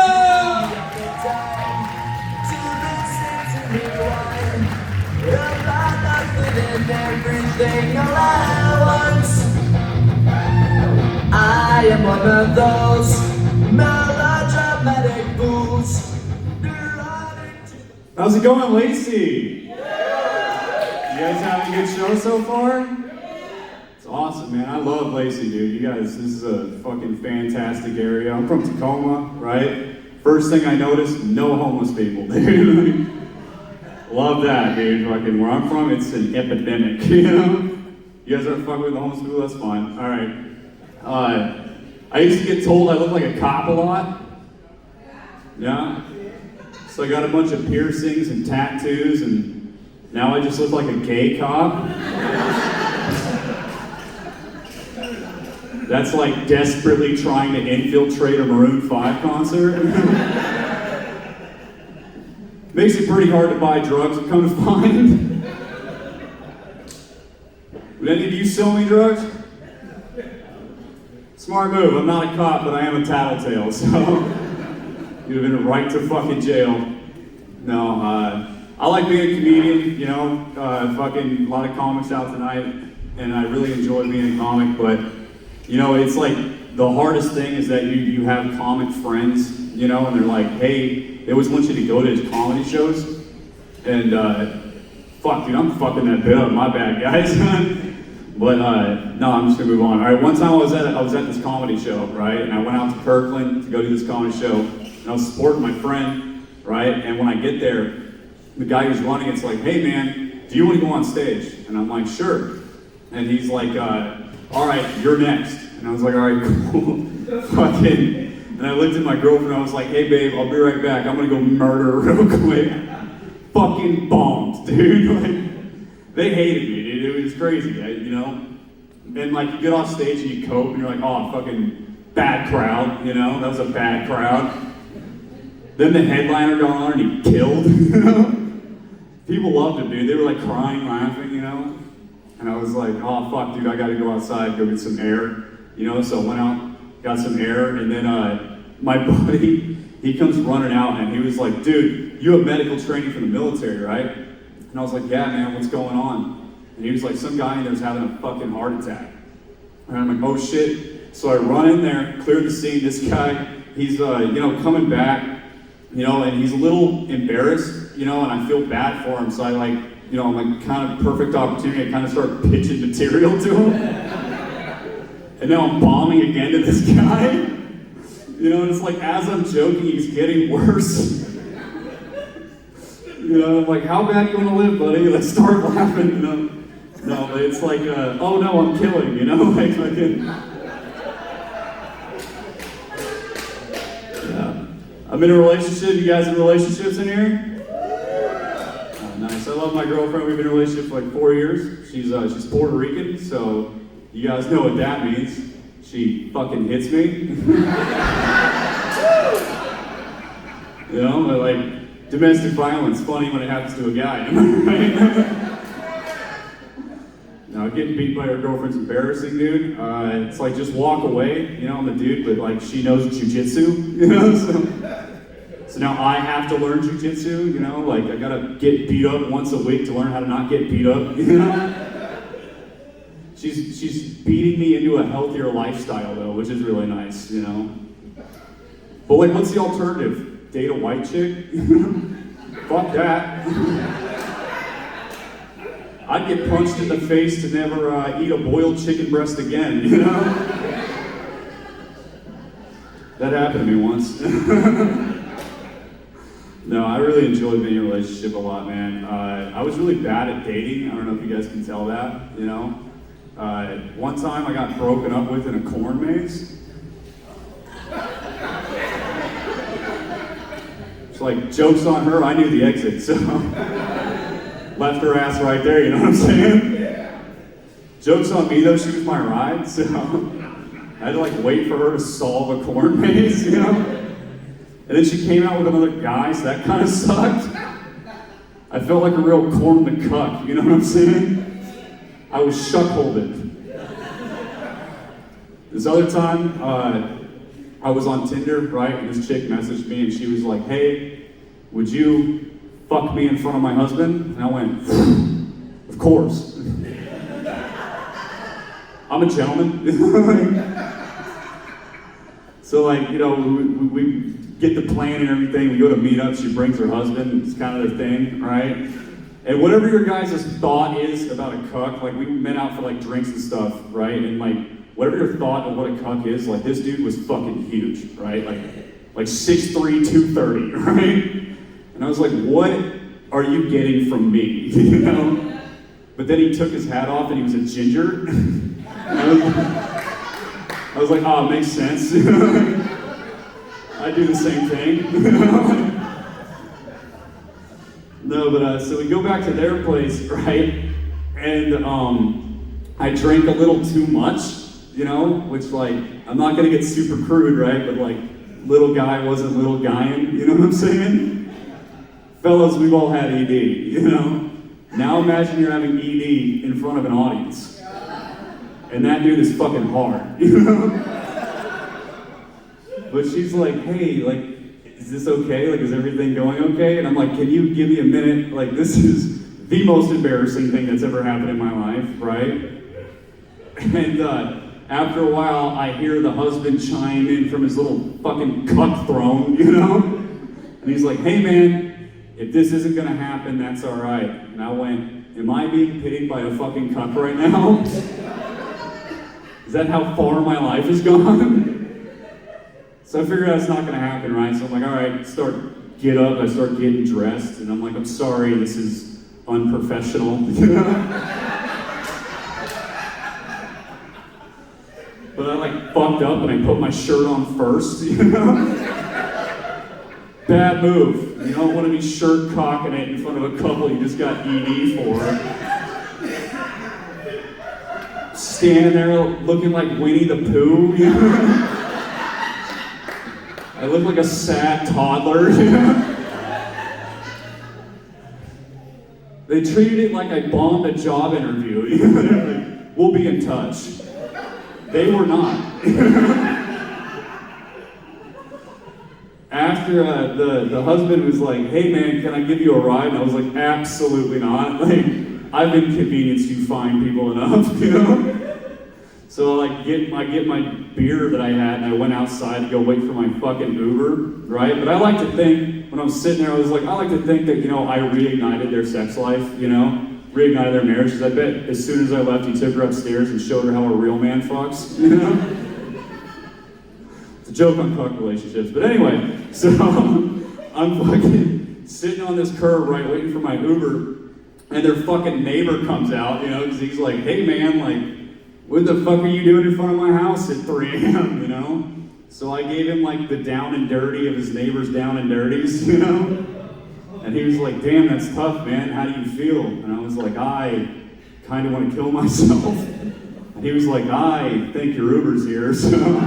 I am one of those melodramatic fools. How's it going, Lacey? You guys having a good show so far? It's awesome, man. I love Lacey, dude. You guys, this is a fucking fantastic area. I'm from Tacoma, right? First thing I noticed, no homeless people, dude. Love that, dude. Fucking where I'm from, it's an epidemic, you know? You guys aren't fucking with the homeless people? That's fine. All right. I used to get told I look like a cop a lot. Yeah? So I got a bunch of piercings and tattoos, and now I just look like a gay cop. That's like desperately trying to infiltrate a Maroon 5 concert. Makes it pretty hard to buy drugs, I've come to find. Would any of you sell me drugs? Smart move. I'm not a cop, but I am a tattletale, so you'd have been right to fucking jail. No, I like being a comedian, you know, fucking a lot of comics out tonight, and I really enjoy being a comic, but, you know, it's like, the hardest thing is that you have comic friends, you know, and they're like, hey, they always want you to go to his comedy shows, and, fuck, dude, I'm fucking that bit up, my bad, guys. But no, I'm just gonna move on. All right, one time I was at this comedy show, right? And I went out to Kirkland to go do this comedy show, and I was supporting my friend, right? And when I get there, the guy who's running it's like, hey man, do you want to go on stage? And I'm like, sure. And he's like, all right, you're next. And I was like, all right, cool. Fucking. And I looked at my girlfriend, I was like, hey babe, I'll be right back. I'm gonna go murder real quick. Fucking bombed, dude. Like, they hated me, dude. It was crazy, you know? And like, you get off stage and you cope and you're like, oh, fucking bad crowd, you know? That was a bad crowd. Then the headliner got on and he killed, you know? People loved him, dude. They were like crying, laughing, you know? And I was like, oh, fuck, dude, I gotta go outside, go get some air, you know? So I went out, got some air, and then my buddy, he comes running out and he was like, dude, you have medical training from the military, right? And I was like, yeah, man, what's going on? And he was like, some guy in there's having a fucking heart attack. And I'm like, oh shit. So I run in there, clear the scene. This guy, he's coming back, and he's a little embarrassed, and I feel bad for him, so I like, I'm like kind of perfect opportunity to kind of start pitching material to him. And now I'm bombing again to this guy. And it's like as I'm joking, he's getting worse. I'm like, how bad do you want to live, buddy? Let's start laughing, No, but it's like, oh no, I'm killing, like fucking. Yeah. I'm in a relationship. You guys in relationships in here? Oh, nice. I love my girlfriend. We've been in a relationship for like 4 years. She's Puerto Rican, so you guys know what that means. She fucking hits me. But like domestic violence, funny when it happens to a guy, right? No, getting beat by your girlfriend's embarrassing, dude. It's like just walk away, I'm the dude, but like she knows jujitsu, so now I have to learn jujitsu, like I gotta get beat up once a week to learn how to not get beat up, She's beating me into a healthier lifestyle though, which is really nice, But like, what's the alternative? Date a white chick? Fuck that. I'd get punched in the face to never eat a boiled chicken breast again, That happened to me once. No, I really enjoyed being in a relationship a lot, man. I was really bad at dating. I don't know if you guys can tell that, One time I got broken up with in a corn maze. It's like, joke's on her, I knew the exit, so... Left her ass right there, you know what I'm saying? Yeah. Joke's on me though, she was my ride, so I had to like wait for her to solve a corn maze, And then she came out with another guy, so that kind of sucked. I felt like a real corn in the cuck, you know what I'm saying? I was shuckholded. This other time, I was on Tinder, right, and this chick messaged me and she was like, hey, would you fuck me in front of my husband? And I went, of course. I'm a gentleman. So like, we get the plan and everything, we go to meetups, she brings her husband, it's kind of their thing, right? And whatever your guys' thought is about a cuck, like we met out for like drinks and stuff, right? And like, whatever your thought of what a cuck is, like this dude was fucking huge, right? Like 6'3", 230, right? And I was like, what are you getting from me, But then he took his hat off and he was a ginger. I was like, oh, it makes sense. I do the same thing. No, but so we go back to their place, right? And I drank a little too much, which like, I'm not gonna get super crude, right? But like, little guy wasn't little guying, you know what I'm saying? Fellas, we've all had ED, Now imagine you're having ED in front of an audience. And that dude is fucking hard, But she's like, hey, like, is this okay? Like, is everything going okay? And I'm like, can you give me a minute? Like, this is the most embarrassing thing that's ever happened in my life, right? And after a while, I hear the husband chime in from his little fucking cuck throne, And he's like, hey man, if this isn't gonna happen, that's all right. And I went, am I being pitied by a fucking cuck right now? Is that how far my life has gone? So I figured that's not gonna happen, right? So I'm like, all right, get up, I start getting dressed, and I'm like, I'm sorry, this is unprofessional. But I like fucked up and I put my shirt on first, Bad move. You don't want to be shirt cocking it in front of a couple you just got ED for. Standing there looking like Winnie the Pooh, I look like a sad toddler, They treated it like I bombed a job interview, We'll be in touch. They were not. After the husband was like, hey man, can I give you a ride? And I was like, absolutely not. Like, I've inconvenienced you fine people enough, So I get my beer that I had, and I went outside to go wait for my fucking Uber, right? But I like to think, when I was sitting there, I was like, I like to think that, you know, I reignited their sex life, you know? Reignited their marriage, because I bet as soon as I left, he took her upstairs and showed her how a real man fucks, you know? It's a joke on cuck relationships, but anyway, so I'm fucking sitting on this curb, right, waiting for my Uber, and their fucking neighbor comes out, you know, because he's like, hey man, like, what the fuck are you doing in front of my house at 3 a.m., you know? So I gave him like the down and dirty of his neighbor's down and dirties, you know? And he was like, damn, that's tough, man, how do you feel? And I was like, I kind of want to kill myself. And he was like, I think your Uber's here, So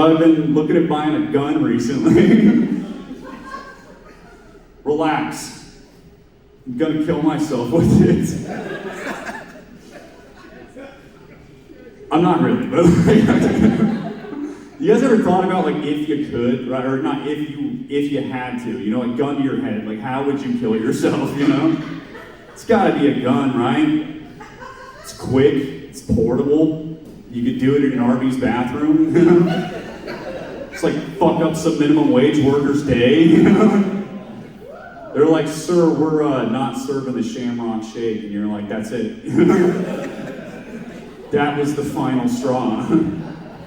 I've been looking at buying a gun recently. Relax. I'm gonna kill myself with it. I'm not really, but you guys ever thought about like if you could, right? Or not if you had to, you know, like gun to your head, like how would you kill yourself, you know? It's gotta be a gun, right? It's quick, it's portable. You could do it in an Arby's bathroom, you know? It's like fuck up some minimum wage worker's day, you know? They're like, sir, we're not serving the Shamrock Shake, and you're like, that's it. That was the final straw.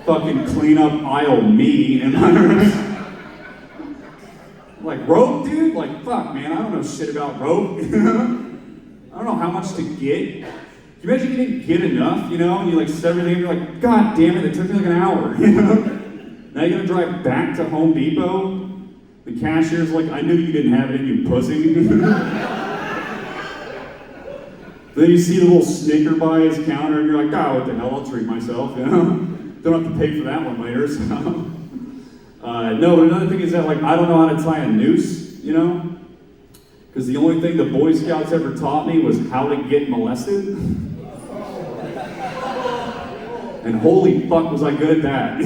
Fucking clean up aisle me, am I right? Like, rope, dude? Like, fuck, man, I don't know shit about rope. I don't know how much to get. Can you imagine you didn't get enough, you know? And you like set everything, and you're like, God damn it took me like an hour, you know? Now you're gonna drive back to Home Depot? The cashier's like, I knew you didn't have it in you, pussy. Then you see the little Snicker by his counter, and you're like, oh, what the hell, I'll treat myself, you know? Don't have to pay for that one later, so. No, but another thing is that, like, I don't know how to tie a noose, you know? Because the only thing the Boy Scouts ever taught me was how to get molested. And holy fuck was I good at that.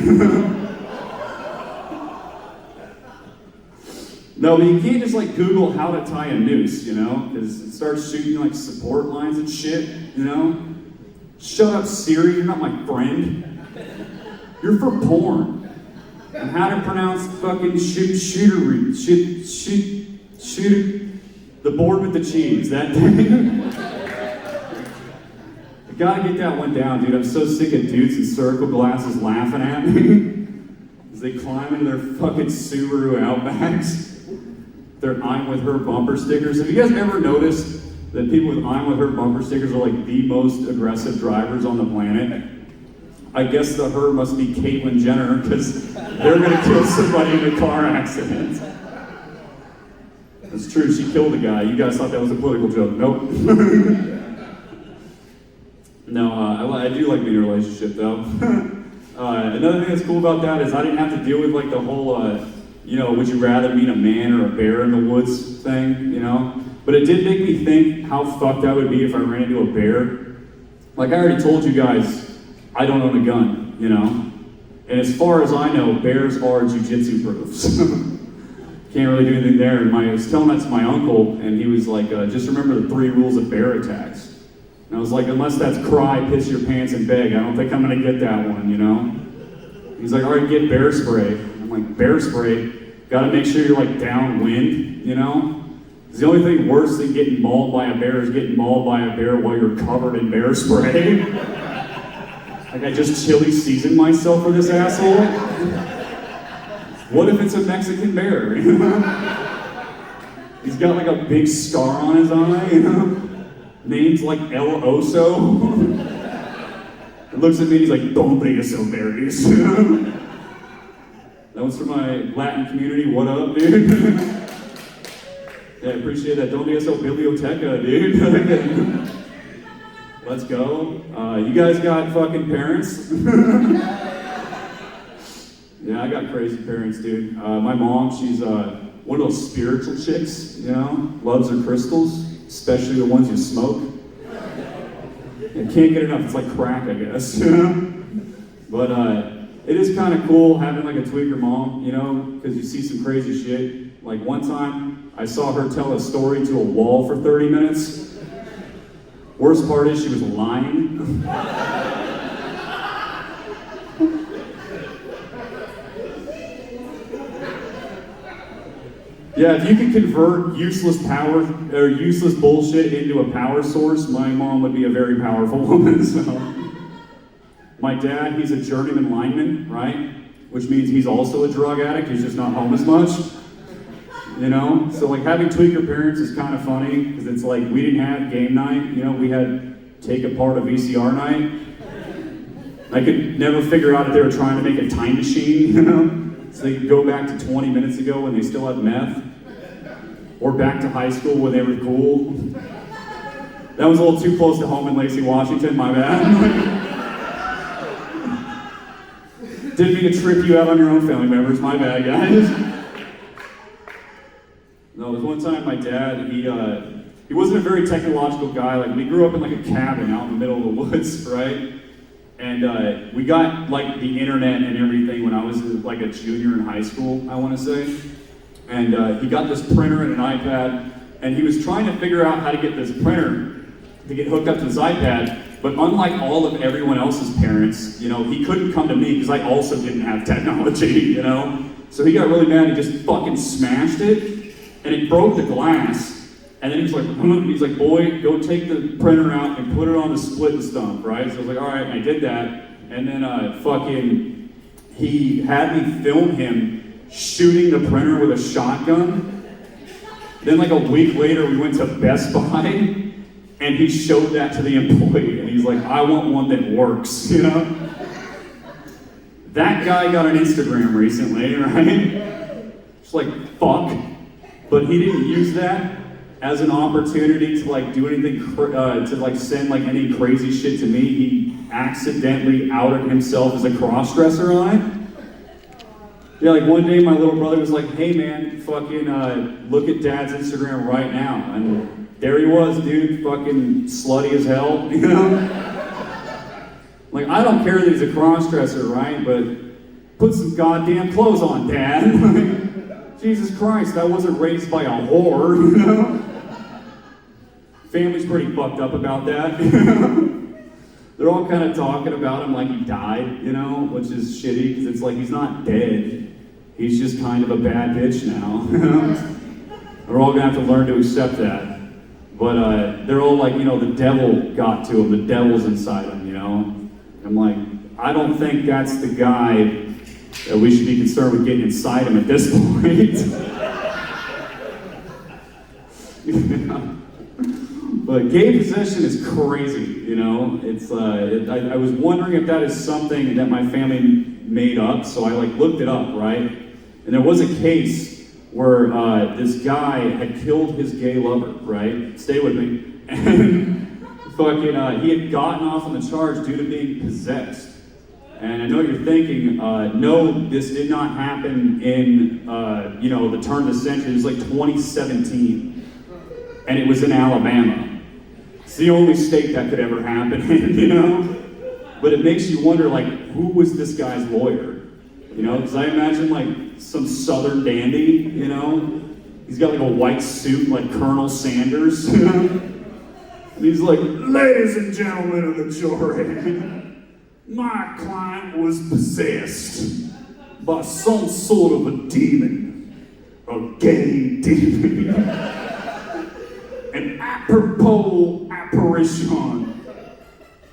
No, but you can't just like Google how to tie a noose, you know? Because it starts shooting like support lines and shit, you know? Shut up, Siri, you're not my friend. You're for porn. And how to pronounce fucking shooter, the board with the cheese, that thing. I gotta get that one down, dude. I'm so sick of dudes in circle glasses laughing at me. As they climb into their fucking Subaru Outbacks. Their I'm with her bumper stickers. Have you guys ever noticed that people with I'm with her bumper stickers are like the most aggressive drivers on the planet? I guess the her must be Caitlyn Jenner because they're gonna kill somebody in a car accident. It's true, she killed a guy. You guys thought that was a political joke. Nope. No, I do like being in a relationship though. Another thing that's cool about that is I didn't have to deal with like the whole you know, would you rather meet a man or a bear in the woods thing, you know? But it did make me think how fucked I would be if I ran into a bear. Like I already told you guys, I don't own a gun, you know? And as far as I know, bears are jiu-jitsu proofs. Can't really do anything there. And I was telling that to my uncle, and he was like, just remember the 3 rules of bear attacks. And I was like, unless that's cry, piss your pants, and beg, I don't think I'm gonna get that one, you know? He's like, all right, get bear spray. I'm like, bear spray? Gotta make sure you're like downwind, you know? Because the only thing worse than getting mauled by a bear is getting mauled by a bear while you're covered in bear spray. Like I just chili seasoned myself for this asshole? What if it's a Mexican bear, you know? He's got like a big scar on his eye, you know? Name's like El Oso. He looks at me and he's like, don't bring us so berries. That one's for my Latin community. What up, dude? Yeah, I appreciate that. Don't be so biblioteca, dude. Let's go. You guys got fucking parents? Yeah, I got crazy parents, dude. My mom, she's one of those spiritual chicks, you know? Loves her crystals, especially the ones you smoke. And can't get enough. It's like crack, I guess. But it is kind of cool having like a tweaker mom, you know, because you see some crazy shit. Like one time, I saw her tell a story to a wall for 30 minutes. Worst part is she was lying. Yeah, if you could convert useless power or useless bullshit into a power source, my mom would be a very powerful woman. So, my dad, he's a journeyman lineman, right? Which means he's also a drug addict. He's just not home as much. You know, so like having tweaker parents is kind of funny because it's like we didn't have game night. You know, we had take apart a VCR night. I could never figure out if they were trying to make a time machine. You know. So they could go back to 20 minutes ago when they still had meth, or back to high school when they were cool. That was a little too close to home in Lacey, Washington, my bad. Didn't mean to trip you out on your own family members, my bad, guys. No, there was one time my dad, he wasn't a very technological guy. Like, we grew up in like a cabin out in the middle of the woods, right? And we got like the internet and everything when I was like a junior in high school, I want to say. And he got this printer and an iPad, and he was trying to figure out how to get this printer to get hooked up to his iPad. But unlike all of everyone else's parents, you know, he couldn't come to me because I also didn't have technology, you know. So he got really mad. He just fucking smashed it, and it broke the glass. And then he's like, boy, go take the printer out and put it on the split and stump, right? So I was like, all right, and I did that. And then he had me film him shooting the printer with a shotgun. Then like a week later, we went to Best Buy, and he showed that to the employee. And he's like, I want one that works, you know? That guy got an Instagram recently, right? Just like, fuck. But he didn't use that as an opportunity to like do anything, to like send like any crazy shit to me. He accidentally outed himself as a cross-dresser on it. Yeah, like one day my little brother was like, hey man, fucking look at dad's Instagram right now. And there he was, dude, fucking slutty as hell, you know? Like, I don't care that he's a cross-dresser, right? But put some goddamn clothes on, Dad. Jesus Christ, I wasn't raised by a whore, you know? Family's pretty fucked up about that. They're all kind of talking about him like he died, you know, which is shitty because it's like he's not dead. He's just kind of a bad bitch now. We're all gonna have to learn to accept that. But they're all like, you know, the devil got to him, the devil's inside him, you know? I'm like, I don't think that's the guy that we should be concerned with getting inside him at this point. Yeah. But gay possession is crazy, you know? It's I was wondering if that is something that my family made up, so I like looked it up, right? And there was a case where this guy had killed his gay lover, right? Stay with me. And fucking, he had gotten off on the charge due to being possessed. And I know you're thinking, no, this did not happen in, you know, the turn of the century. It was like 2017. And it was in Alabama. It's the only state that could ever happen in, you know? But it makes you wonder, like, who was this guy's lawyer? You know, because I imagine, like, some southern dandy, you know? He's got, like, a white suit, like Colonel Sanders, you know? And he's like, ladies and gentlemen of the jury, my client was possessed by some sort of a demon, a gay demon. An apropos apparition,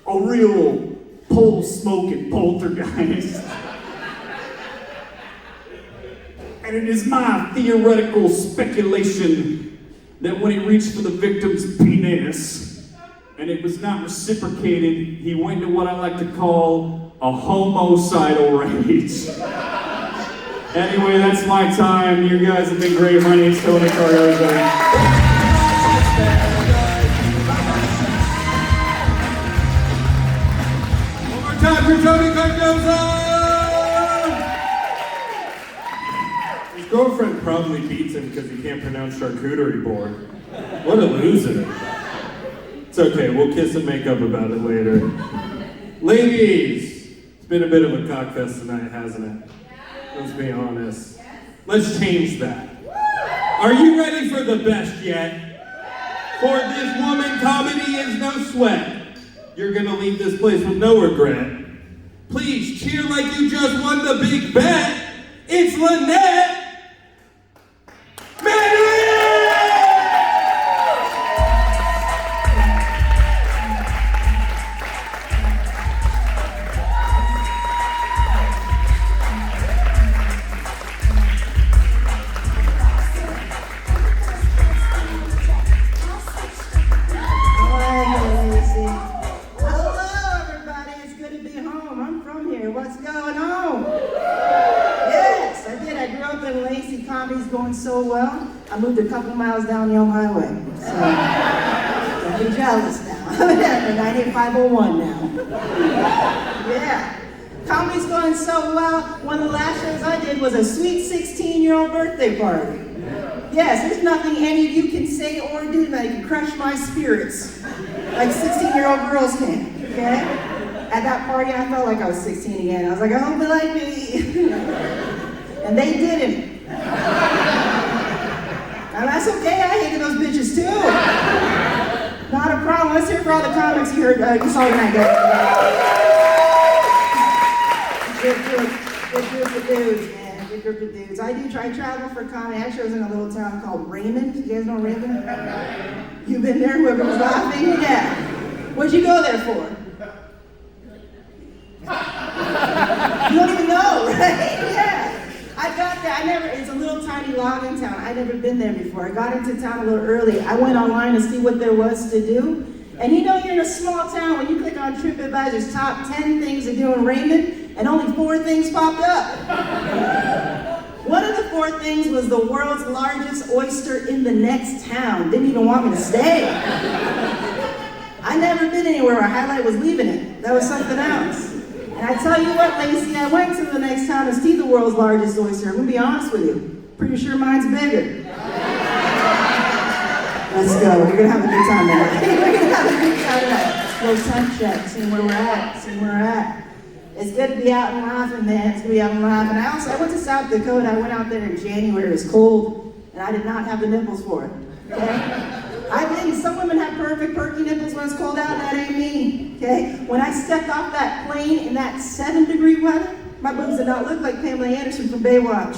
a real pole-smoking poltergeist. And it is my theoretical speculation that when he reached for the victim's penis and it was not reciprocated, he went into what I like to call a homicidal rage. Anyway, that's my time. You guys have been great. My name's Tony Cardozo. Time for Tony Cardozo! His girlfriend probably beats him because he can't pronounce charcuterie board. What a loser. It's okay, we'll kiss and make up about it later. Ladies, it's been a bit of a cockfest tonight, hasn't it? Let's be honest. Let's change that. Are you ready for the best yet? For this woman, comedy is no sweat. You're gonna leave this place with no regret. Please cheer like you just won the big bet. It's Lynette Manuel! So well, I moved a couple miles down the old highway. So, don't be jealous now. I'm at 98501 now. Yeah. Comedy's going so well. One of the last shows I did was a sweet 16-year-old birthday party. Yes, there's nothing any of you can say or do that can crush my spirits like 16-year-old girls can, okay? At that party, I felt like I was 16 again. I was like, I hope they like me. And they didn't. And that's okay, I hated those bitches too. Not a problem. Let's hear for all the comics you heard, you saw tonight, guys. Good group of dudes, man. Good group of dudes. I travel for comedy. Actually, I was in a little town called Raymond. You guys know Raymond? You've been there? Whoever was laughing? Yeah. What'd you go there for? You don't even know, right? Yeah. I got there, it's a little tiny logging town. I'd never been there before. I got into town a little early. I went online to see what there was to do. And you know, you're in a small town, when you click on TripAdvisor's top 10 things to do in Raymond, and only 4 things popped up. One of the 4 things was the world's largest oyster in the next town. Didn't even want me to stay. I never been anywhere where a highlight was leaving it. That was something else. And I tell you what, Lacey, I went to the next town to see the world's largest oyster. I'm gonna be honest with you. Pretty sure mine's bigger. Let's go. We're gonna have a good time tonight. We're gonna have a good time tonight. Little temp check, seeing where we're at. It's good to be out and laughing, man. It's good to be out and laughing. I went to South Dakota. I went out there in January. It was cold, and I did not have the nipples for it. Okay? I didn't. Some women have perfect perky nipples when it's cold out. That ain't me. Okay? When I stepped off that plane in that 7-degree weather, my boobs did not look like Pamela Anderson from Baywatch.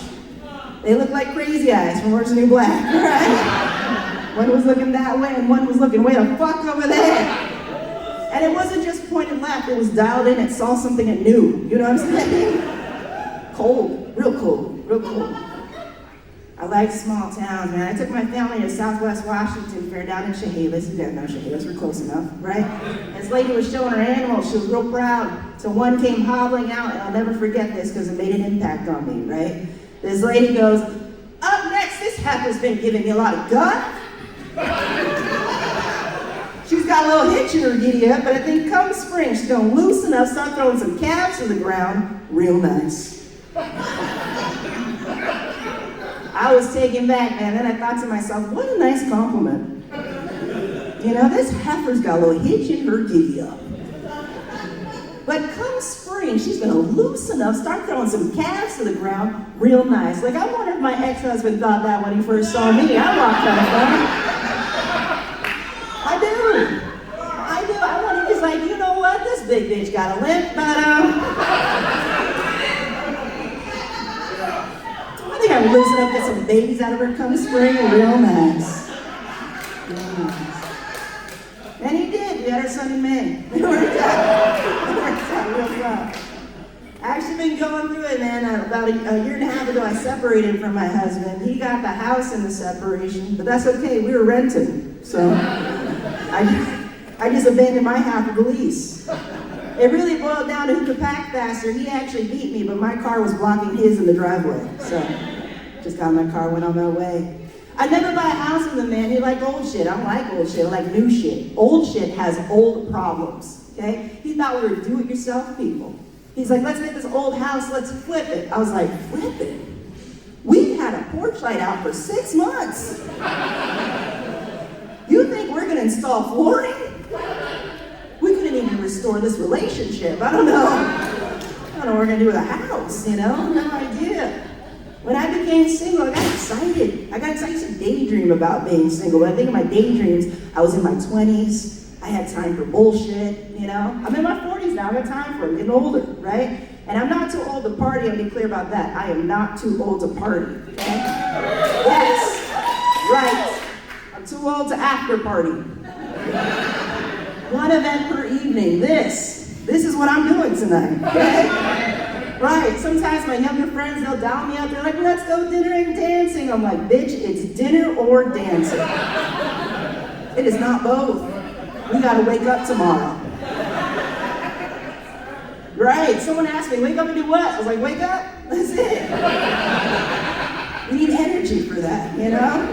They looked like Crazy Eyes from Orange is the New Black, right? One was looking that way, and one was looking way the fuck over there. And it wasn't just pointed left, it was dialed in, it saw something it knew. You know what I'm saying? Cold, real cold, real cold. I like small towns, man. I took my family to Southwest Washington Fair down in Chehalis. You guys know Chehalis, we're close enough, right? And this lady was showing her animals. She was real proud. So one came hobbling out, and I'll never forget this because it made an impact on me, right? This lady goes, up next, this heifer's been giving me a lot of guff. She's got a little hitch in her giddy up, but I think come spring, she's gonna loosen up, start throwing some calves to the ground, real nice. I was taken back, man. Then I thought to myself, what a nice compliment. You know, this heifer's got a little hitch in her giddy up. But come spring, she's gonna loosen up, start throwing some calves to the ground, real nice. Like, I wonder if my ex-husband thought that when he first saw me. I walked kind of funny. I do. I wonder, he's like, you know what? This big bitch got a limp, but I think I'm loosen up, get some babies out of her come spring, real nice. Real nice. And he did. We had our son in May. It worked out. Real well. I've actually been going through it, man. About a year and a half ago, I separated from my husband. He got the house in the separation, but that's okay. We were renting, so I just abandoned my half of the lease. It really boiled down to who could pack faster. He actually beat me, but my car was blocking his in the driveway. So, just got in my car, went on my way. I'd never buy a house with a man who liked old shit. I don't like old shit, I like new shit. Old shit has old problems, okay? He thought we were do-it-yourself people. He's like, let's get this old house, let's flip it. I was like, flip it? We've had a porch light out for 6 months. You think we're gonna install flooring? We couldn't even restore this relationship. I don't know what we're gonna do with a house, you know? No idea. When I became single, I got excited. I used to daydream about being single. When I think of my daydreams, I was in my 20s. I had time for bullshit, you know? I'm in my 40s now, I got time for it, I'm getting older, right? And I'm not too old to party, I'll be clear about that. I am not too old to party, okay? Yes, right. I'm too old to after party. One event per evening, this is what I'm doing tonight, okay? Right, sometimes my younger friends, they'll dial me up, they're like, let's go dinner and dancing. I'm like, bitch, it's dinner or dancing. It is not both. We gotta wake up tomorrow. Right, someone asked me, wake up and do what? I was like, wake up, that's it. We need energy for that, you know?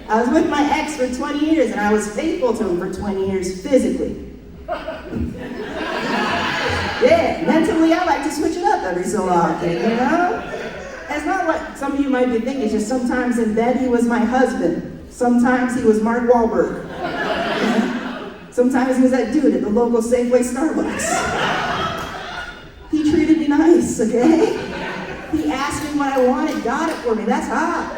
I was with my ex for 20 years and I was faithful to him for 20 years physically. Yeah, mentally I like to switch it up every so often, you know? It's not what some of you might be thinking, it's just sometimes in bed he was my husband. Sometimes he was Mark Wahlberg. Sometimes he was that dude at the local Safeway Starbucks. He treated me nice, okay? He asked me what I wanted, got it for me, that's hot.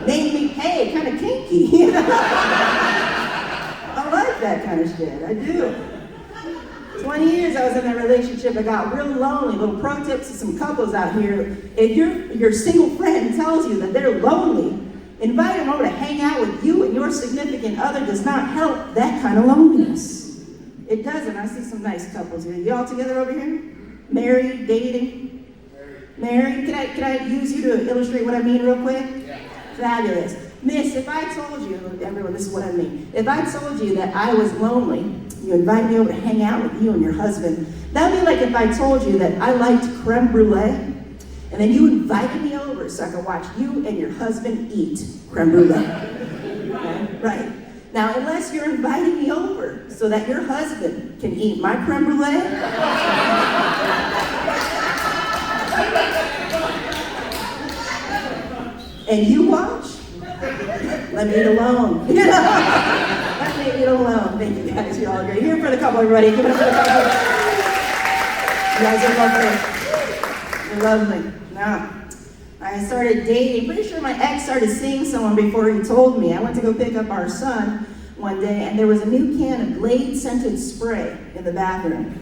Made me pay, kind of kinky, you know? I like that kind of shit, I do. 20 years I was in that relationship, I got real lonely. Little pro tips to some couples out here. If your single friend tells you that they're lonely, invite them over to hang out with you and your significant other does not help that kind of loneliness. It doesn't. I see some nice couples here. You all together over here? Married, dating? Married? Can I use you to illustrate what I mean real quick? Yeah. Fabulous. Miss, if I told you, everyone, this is what I mean. If I told you that I was lonely, you invited me over to hang out with you and your husband, that would be like if I told you that I liked creme brulee, and then you invited me over so I could watch you and your husband eat creme brulee. Okay? Right. Now, unless you're inviting me over so that your husband can eat my creme brulee, and you watch, let me eat alone. You know? Let me eat alone. Thank you guys, you're all great. Here for the couple, everybody. Give it up for the couple. You guys are lovely. You're lovely. Now, I started dating. Pretty sure my ex started seeing someone before he told me. I went to go pick up our son one day, and there was a new can of Glade scented spray in the bathroom.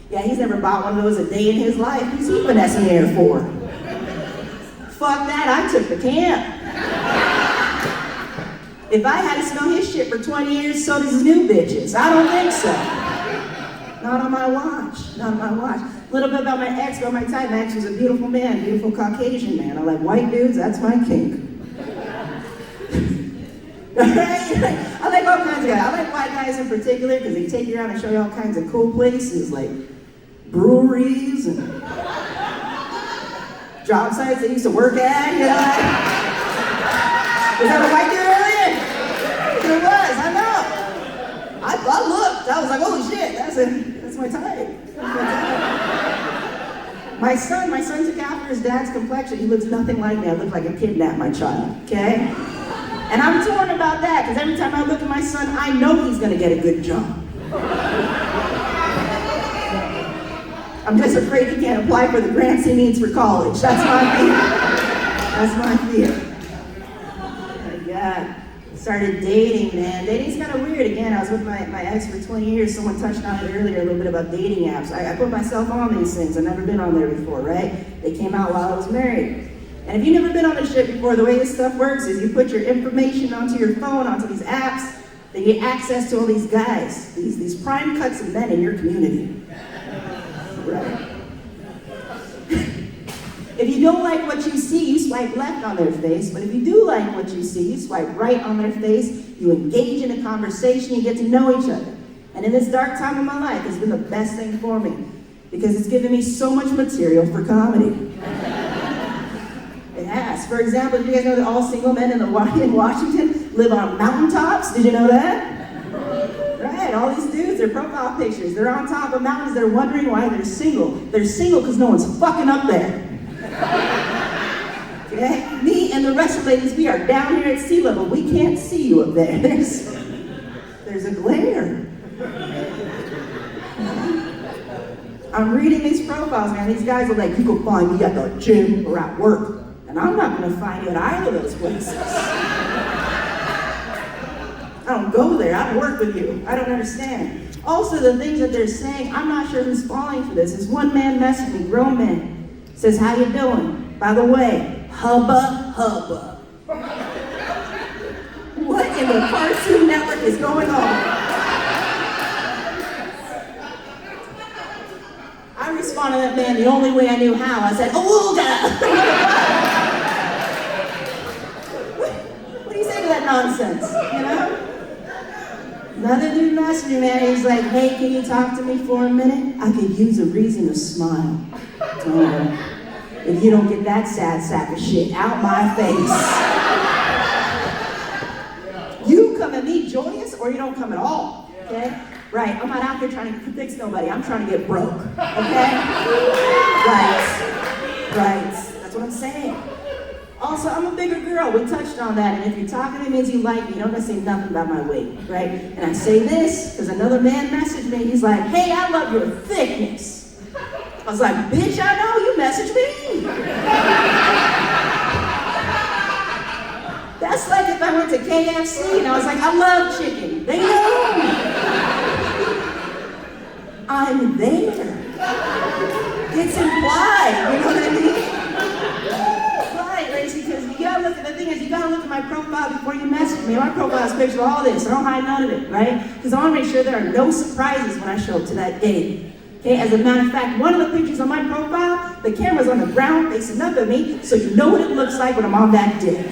Yeah, he's never bought one of those a day in his life. Who's he finessing air for? Fuck that, I took the can. If I had to smell his shit for 20 years, so does his new bitches. I don't think so. Not on my watch, not on my watch. A little bit about my ex, about my type. My ex was a beautiful man, beautiful Caucasian man. I like white dudes, that's my kink. Right? I like all kinds of guys. I like white guys in particular because they take you around and show you all kinds of cool places like breweries and job sites they used to work at, you know? Was that a white dude earlier? It was, I know. I looked, I was like, holy shit, that's my type. My son took after his dad's complexion. He looks nothing like me. I look like I kidnapped my child, okay? And I'm torn about that, because every time I look at my son, I know he's gonna get a good job. I'm just afraid he can't apply for the grants he needs for college. That's my fear. That's my fear. Oh my God. Started dating, man. Dating's kind of weird. Again, I was with my ex for 20 years. Someone touched on it earlier, a little bit about dating apps. I put myself on these things. I've never been on there before, right? They came out while I was married. And if you've never been on this shit before, the way this stuff works is you put your information onto your phone, onto these apps, then you get access to all these guys, these prime cuts of men in your community. Right. If you don't like what you see, you swipe left on their face, but if you do like what you see, you swipe right on their face, you engage in a conversation, you get to know each other. And in this dark time of my life, it's been the best thing for me, because it's given me so much material for comedy. It has. For example, did you guys know that all single men in Washington live on mountaintops? Did you know that? Right, all these dudes, their profile pictures, they're on top of mountains, they're wondering why they're single. They're single because no one's fucking up there. Okay? Me and the rest of the ladies, we are down here at sea level. We can't see you up there. There's a glare. I'm reading these profiles, man. These guys are like, you can find me at the gym or at work. And I'm not gonna find you at either of those places. I don't go there, I don't work with you. I don't understand. Also, the things that they're saying, I'm not sure who's falling for this. This one man messaged me, grown man, says, how you doing? By the way, hubba hubba. What in the Cartoon Network is going on? I responded to that man the only way I knew how. I said, Awooga! What do you say to that nonsense, you know? Another dude messaged me, man. He's like, hey, can you talk to me for a minute? I could use a reason to smile. If you don't get that sad sack of shit out my face. You come at me joyous or you don't come at all, okay? Right, I'm not out here trying to fix nobody. I'm trying to get broke, okay? Right, that's what I'm saying. Also, I'm a bigger girl. We touched on that. And if you're talking to me, means you like me. You don't gotta say nothing about my weight, right? And I say this because another man messaged me. He's like, hey, I love your thickness. I was like, bitch, I know you messaged me. That's like if I went to KFC and I was like, I love chicken. They know. I'm there. It's implied, you know what I mean? Right, Lacey, because you gotta look at the thing is you gotta look at my profile before you message me. My profile has pictures of all this. I don't hide none of it, right? Because I want to make sure there are no surprises when I show up to that date. Okay, as a matter of fact, one of the pictures on my profile, the camera's on the ground facing up at me, so you know what it looks like when I'm on that dick.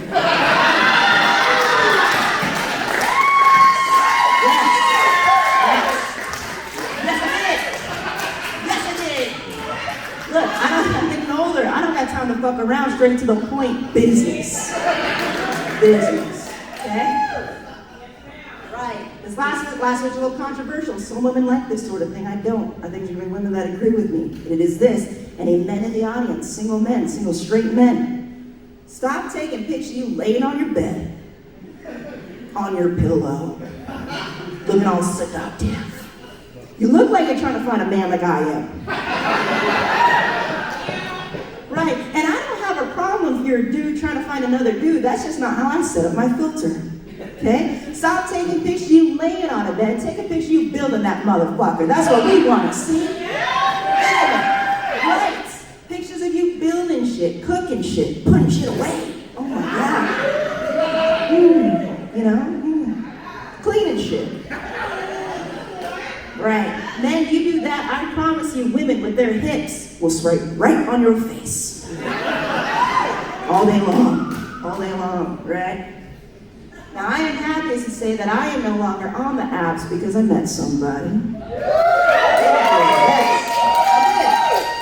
Time to fuck around, straight to the point. Business, okay? Right, this last one's a little controversial. Some women like this sort of thing, I don't. I think there are women that agree with me. It is this, and any men in the audience, single men, single straight men, stop taking pictures of you laying on your bed, on your pillow, looking all seductive. You look like you're trying to find a man like I am. Right, and I don't have a problem if you're a dude trying to find another dude. That's just not how I set up my filter. Okay? Stop taking pictures of you laying on a bed. Take a picture of you building that motherfucker. That's what we want to see. Yeah. Right. Pictures of you building shit, cooking shit, putting shit away. Oh my God. You know? Cleaning shit. Right. Men, you do that, I promise you, women with their hips will swipe right on your face. All day long, right? Now, I am happy to say that I am no longer on the apps because I met somebody.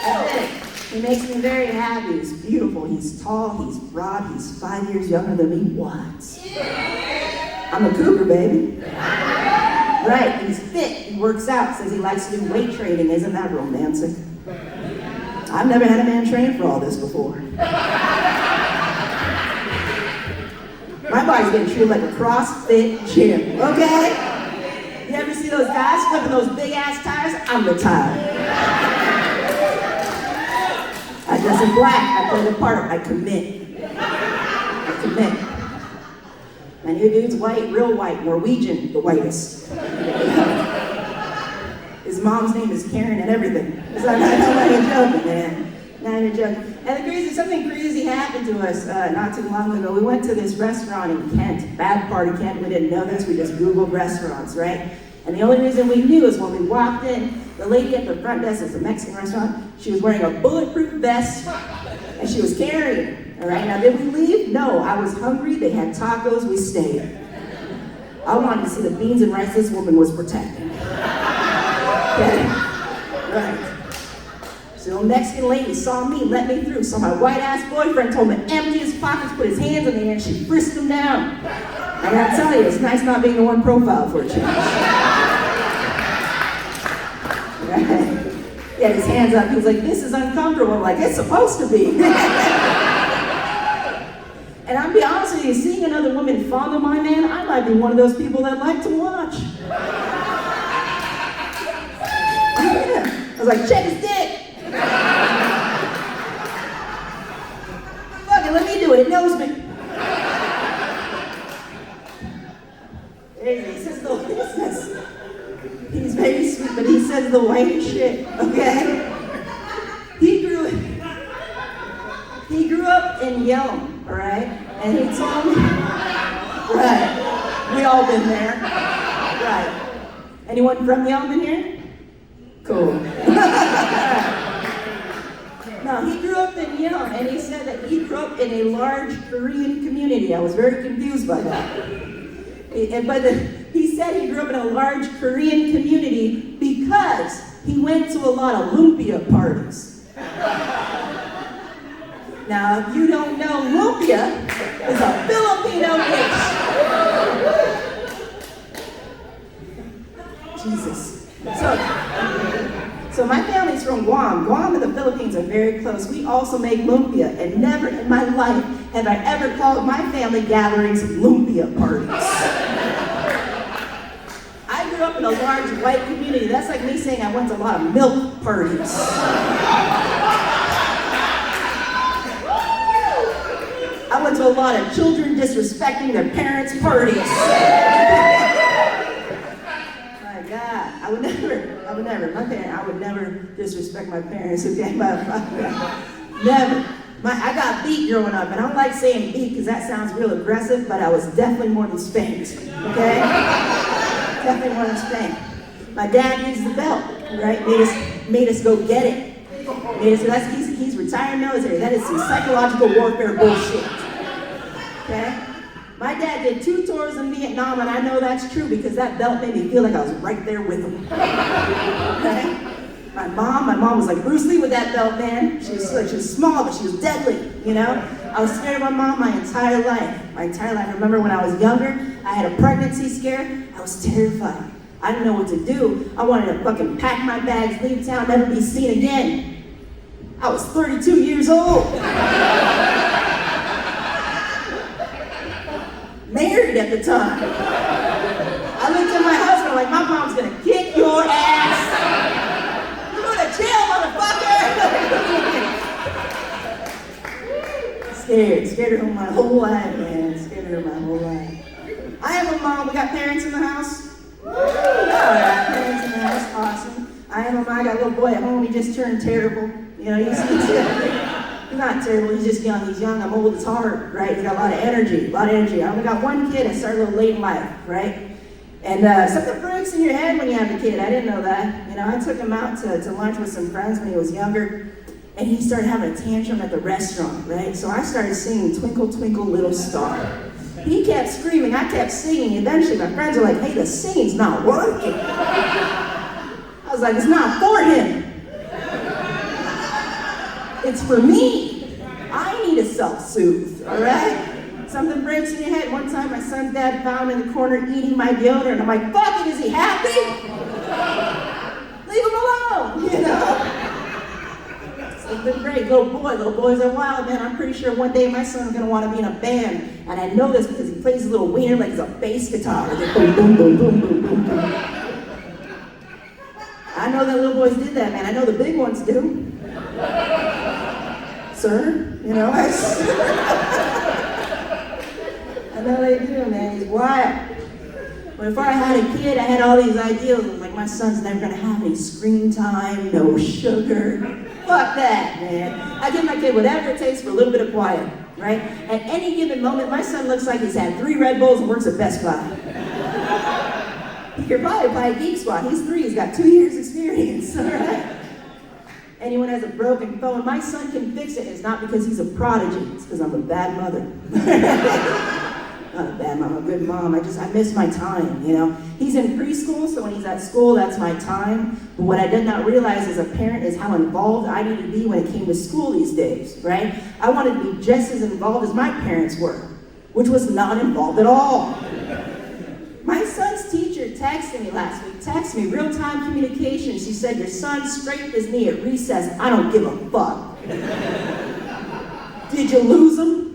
I did. He makes me very happy. He's beautiful, he's tall, he's broad, he's 5 years younger than me. What? I'm a cougar, baby. Right, he's fit, he works out, says he likes to do weight training. Isn't that romantic? I've never had a man train for all this before. My body's getting treated like a CrossFit gym, okay? You ever see those guys flipping those big ass tires? I'm the tire. I dress in black, I play the part, I commit. And your dude's white, real white, Norwegian, the whitest. His mom's name is Karen and everything. It's like, I'm not even joking, man. Not even joking. And something crazy happened to us not too long ago. We went to this restaurant in Kent, bad part of Kent. We didn't know this, we just Googled restaurants, right? And the only reason we knew is when we walked in, the lady at the front desk, it's a Mexican restaurant, she was wearing a bulletproof vest, and she was carrying. All right, now did we leave? No, I was hungry, they had tacos, we stayed. I wanted to see the beans and rice this woman was protecting. Okay? Right. So the Mexican lady saw me, let me through. So my white ass boyfriend told me to empty his pockets, put his hands in the air, and she frisked him down. I gotta tell you, it's nice not being the one profile for a change. Right. He had his hands up, he was like, this is uncomfortable. I'm like, it's supposed to be. And I'll be honest with you, seeing another woman fondle my man, I might be one of those people that like to watch. Yeah. I was like, check his dick. Fuck it, let me do it. It knows me. He says he's very sweet, but he says the white shit, okay? He grew up in Yelm, all right? And he told me, right, we all been there, right. Anyone from Yelm in here? Cool. No, he grew up in Yelm, and he said that he grew up in a large Korean community. I was very confused by that. He said he grew up in a large Korean community because he went to a lot of lumpia parties. Now, if you don't know, lumpia is a Filipino dish. Jesus. So my family's from Guam. Guam and the Philippines are very close. We also make lumpia, and never in my life have I ever called my family gatherings lumpia parties. I grew up in a large white community. That's like me saying I went to a lot of milk parties. I went to a lot of children disrespecting their parents' parties. My God, I would never disrespect my parents, okay? Never. I got beat growing up, and I don't like saying beat because that sounds real aggressive, but I was definitely more than spanked, okay? Definitely more than spanked. My dad used the belt, right? Made us go get it. He's retired military. That is some psychological warfare bullshit. Okay? My dad did 2 tours in Vietnam, and I know that's true because that belt made me feel like I was right there with him. Okay? My mom was like Bruce Lee with that belt, man. She was small, but she was deadly, you know? I was scared of my mom my entire life. I remember when I was younger, I had a pregnancy scare. I was terrified. I didn't know what to do. I wanted to fucking pack my bags, leave town, never be seen again. I was 32 years old. Married at the time. I looked at my husband like, my mom's gonna kick your ass. You go to jail, motherfucker. Scared her my whole life, man. Scared her my whole life. I have a mom. We got parents in the house. All right, parents in the house, awesome. I have a mom. I got a little boy at home. He just turned terrible. You know, he's not terrible. He's just young. He's young. I'm old. It's hard, right? He's got a lot of energy. I only got one kid. I started a little late in life, right? And something breaks in your head when you have a kid. I didn't know that. You know, I took him out to lunch with some friends when he was younger, and he started having a tantrum at the restaurant, right? So I started singing Twinkle, Twinkle, Little Star. He kept screaming, I kept singing. Eventually my friends were like, hey, the singing's not working. I was like, it's not for him. It's for me. I need a self-soothe, all right? Something breaks in your head. One time my son's dad found him in the corner eating my deodorant. I'm like, fuck it, is he happy? Leave him alone, you know? Something great. Little boys are wild, man. I'm pretty sure one day my son's gonna want to be in a band. And I know this because he plays a little wiener like it's a bass guitar. Like boom, boom, boom, boom, boom, boom, boom. I know that little boys did that, man. I know the big ones do. Sir, you know, I know they do, man. He's wild. But before I had a kid, I had all these ideals. Like, my son's never gonna have any screen time, no sugar. Fuck that, man. I give my kid whatever it takes for a little bit of quiet, right? At any given moment, my son looks like he's had 3 Red Bulls and works at Best Buy. He could probably buy a Geek Squad. He's 3, he's got 2 years experience, all right? Anyone has a broken phone, my son can fix it. It's not because he's a prodigy, it's because I'm a bad mother. Not a bad mom, a good mom. I miss my time, you know. He's in preschool, so when he's at school, that's my time. But what I did not realize as a parent is how involved I need to be when it came to school these days, right? I wanted to be just as involved as my parents were, which was not involved at all. My son's teacher texted me last week, texted me, real-time communication. She said, your son scraped his knee at recess. I don't give a fuck. Did you lose him?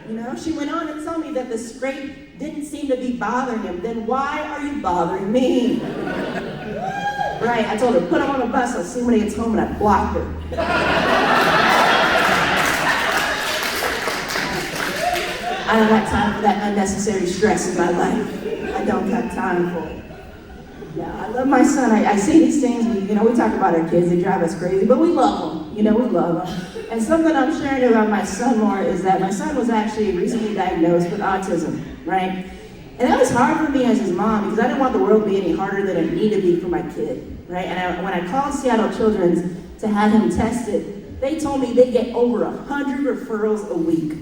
You know, she went on and told me that the scrape didn't seem to be bothering him. Then why are you bothering me? Right, I told her, put him on the bus, I'll see when he gets home, and I blocked her. I don't have time for that unnecessary stress in my life. I don't have time for it. Yeah, I love my son. I say these things, we talk about our kids, they drive us crazy, but we love them. We love them. And something I'm sharing about my son more is that my son was actually recently diagnosed with autism, right? And that was hard for me as his mom because I didn't want the world to be any harder than it needed to be for my kid, right? And when I called Seattle Children's to have him tested, they told me they get over 100 referrals a week.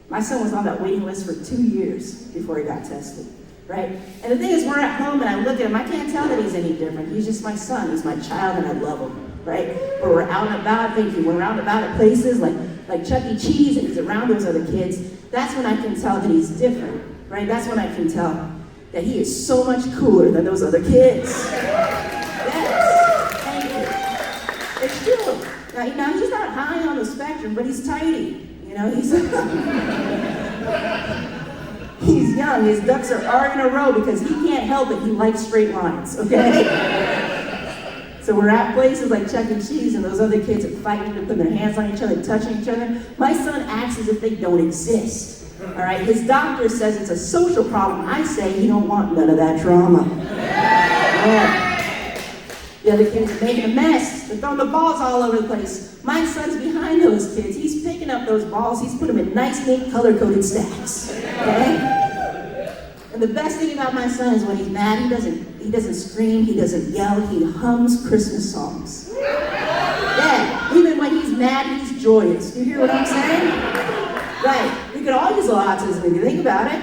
My son was on that waiting list for 2 years before he got tested, right? And the thing is, we're at home and I look at him, I can't tell that he's any different. He's just my son, he's my child, and I love him, right? But we're out and about, we're out and about at places like Chuck E. Cheese, and he's around those other kids. That's when I can tell that he's different, right? That's when I can tell that he is so much cooler than those other kids. Yes, thank you. It's true. Now he's not high on the spectrum, but he's tidy. He's he's young. His ducks are in a row because he can't help it. He likes straight lines, okay? So we're at places like Chuck E. Cheese and those other kids are fighting to put their hands on each other, touching each other. My son acts as if they don't exist, all right? His doctor says it's a social problem. I say he don't want none of that drama. Yeah. The other kids are making a mess. They're throwing the balls all over the place. My son's behind those kids. He's picking up those balls. He's putting them in nice, neat, color-coded stacks. Okay? And the best thing about my son is when he's mad, he doesn't scream, he doesn't yell, he hums Christmas songs. Yeah, even when he's mad, he's joyous. You hear what I'm saying? Right. We could all use a little autism if you think about it.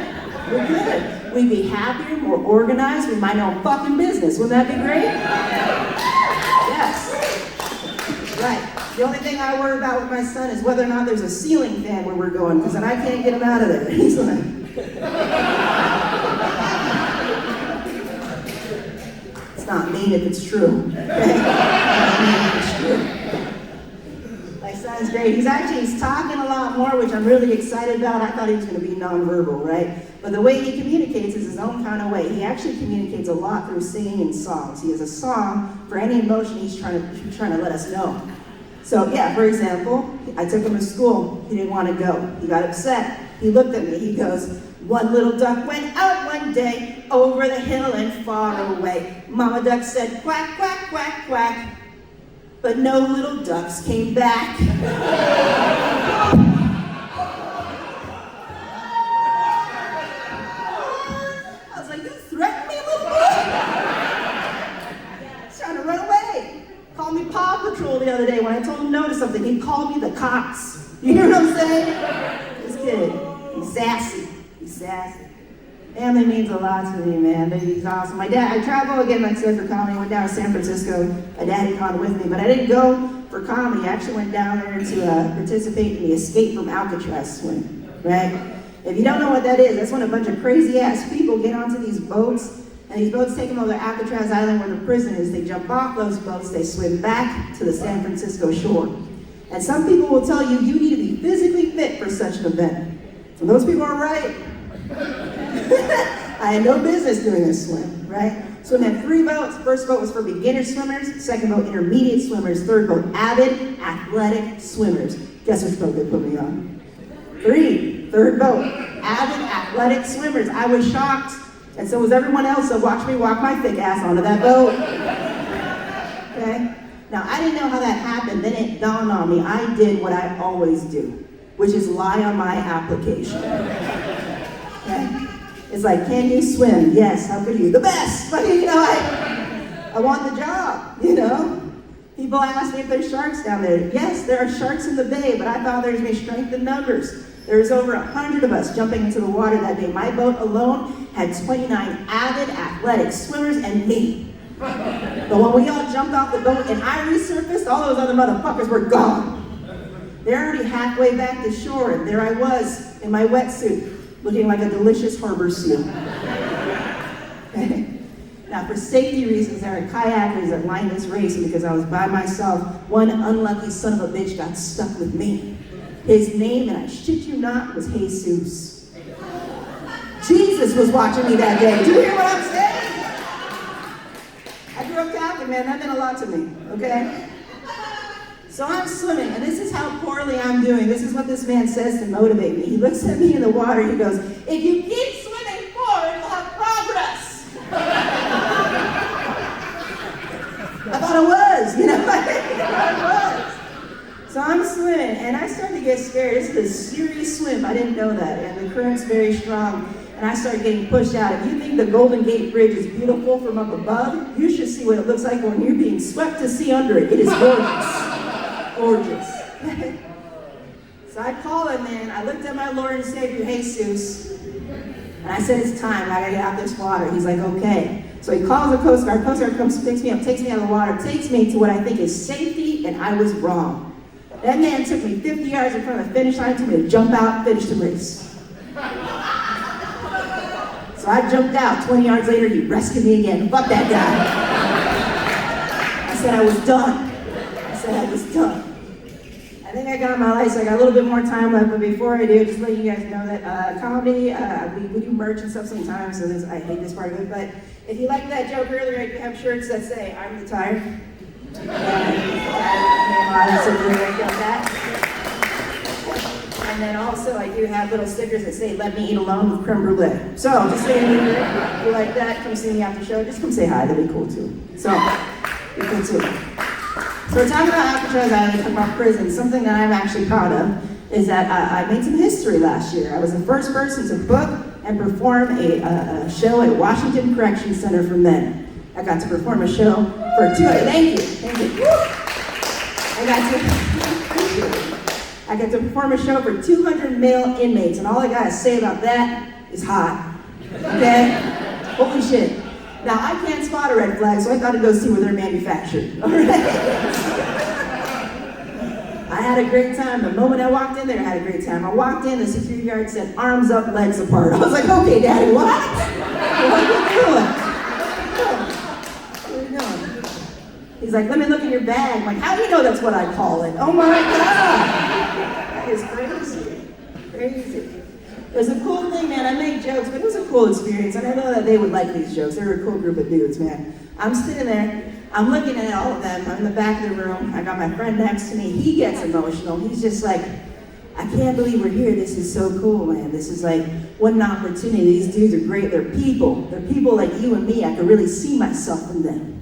We're good. We'd be happier, more organized, we mind our own fucking business. Wouldn't that be great? Yes. Right. The only thing I worry about with my son is whether or not there's a ceiling fan where we're going, because then I can't get him out of there. He's like... It's not mean if it's true. It's true. My son's great. He's talking a lot more, which I'm really excited about. I thought he was going to be nonverbal, right? But the way he communicates is his own kind of way. He actually communicates a lot through singing and songs. He has a song for any emotion he's trying to let us know. So yeah, for example, I took him to school. He didn't want to go. He got upset. He looked at me. He goes, "One little duck went out one day over the hill and far away. Mama duck said quack, quack, quack, quack. But no little ducks came back." I was like, "You threatened me, little boy?" He's trying to run away. Called me Paw Patrol the other day when I told him no to something. He called me the cops. You hear what I'm saying? This kid, he's sassy. He's sassy. Family means a lot to me, man. He's awesome. My dad, I travel again, like I said, for comedy. I went down to San Francisco. My dad had gone with me, but I didn't go for comedy. I actually went down there to participate in the Escape from Alcatraz swim, right? If you don't know what that is, that's when a bunch of crazy-ass people get onto these boats, and these boats take them over to Alcatraz Island where the prison is. They jump off those boats, they swim back to the San Francisco shore. And some people will tell you, you need to be physically fit for such an event. And those people are right. I had no business doing this swim, right? Swim had 3 boats. First boat was for beginner swimmers. Second boat, intermediate swimmers. Third boat, avid athletic swimmers. Guess which boat they put me on? 3. Third boat, avid athletic swimmers. I was shocked, and so was everyone else, so watch me walk my thick ass onto that boat. Okay? Now, I didn't know how that happened. Then it dawned on me. I did what I always do, which is lie on my application. Okay? It's like, can you swim? Yes, how could you? The best! But I want the job, People ask me if there's sharks down there. Yes, there are sharks in the bay, but I thought there's going to be strength in numbers. There's over 100 of us jumping into the water that day. My boat alone had 29 avid athletic swimmers and me. But when we all jumped off the boat and I resurfaced, all those other motherfuckers were gone. They're already halfway back to shore, and there I was in my wetsuit, looking like a delicious harbor seal. Okay. Now, for safety reasons, there are kayakers that lined this race, and because I was by myself, one unlucky son of a bitch got stuck with me. His name, and I shit you not, was Jesus. Jesus was watching me that day. Do you hear what I'm saying? I grew up Catholic. pocket, man, that meant a lot to me, okay? So I'm swimming, and this is how poorly I'm doing. This is what this man says to motivate me. He looks at me in the water, he goes, if you keep swimming forward, you'll have progress. I thought it was, you know, I thought it was. So I'm swimming, and I started to get scared. This is a serious swim, I didn't know that, and the current's very strong, and I started getting pushed out. If you think the Golden Gate Bridge is beautiful from up above, you should see what it looks like when you're being swept to sea under it. It is gorgeous. Gorgeous. So I called him, man. I looked at my Lord and Savior, Jesus, and I said, it's time. I gotta get out this water. He's like, okay. So he calls the Coast Guard. Coast Guard comes, picks me up, takes me out of the water, takes me to what I think is safety, and I was wrong. That man took me 50 yards in front of the finish line, told me to jump out, finish the race. So I jumped out. 20 yards later, he rescued me again. Fuck that guy. I said I was done. I was done. I think I got my license. I got a little bit more time left, but before I do, just let you guys know that comedy, we do merch and stuff sometimes, so I hate this part of it, but if you liked that joke earlier, I do have shirts that say, I'm retired. And then also I do have little stickers that say, let me eat alone with creme brulee. So just say if you like that, come see me after the show. Just come say hi, that'd be cool too. So, be cool too. So we're talking about Alcatraz Island, talking about prison. Something that I'm actually proud of is that I made some history last year. I was the first person to book and perform a show at Washington Correction Center for Men. I got to perform a show for 200, thank you. I got to perform a show for 200 male inmates, and all I gotta say about that is hot, okay? Holy shit. Now, I can't spot a red flag, so I thought I'd go see where they're manufactured, all right? I had a great time. The moment I walked in there, I had a great time. I walked in, the security guard said, arms up, legs apart. I was like, okay, Daddy, what? What are you doing? What are you doing? He's like, let me look in your bag. I'm like, how do you know that's what I call it? Oh my God. That is crazy. Crazy. It was a cool thing, man. I make jokes, but it was a cool experience. And I know that they would like these jokes. They were a cool group of dudes, man. I'm sitting there. I'm looking at all of them. I'm in the back of the room. I got my friend next to me. He gets emotional. He's just like, I can't believe we're here. This is so cool, man. This is like, what an opportunity. These dudes are great. They're people. They're people like you and me. I could really see myself in them.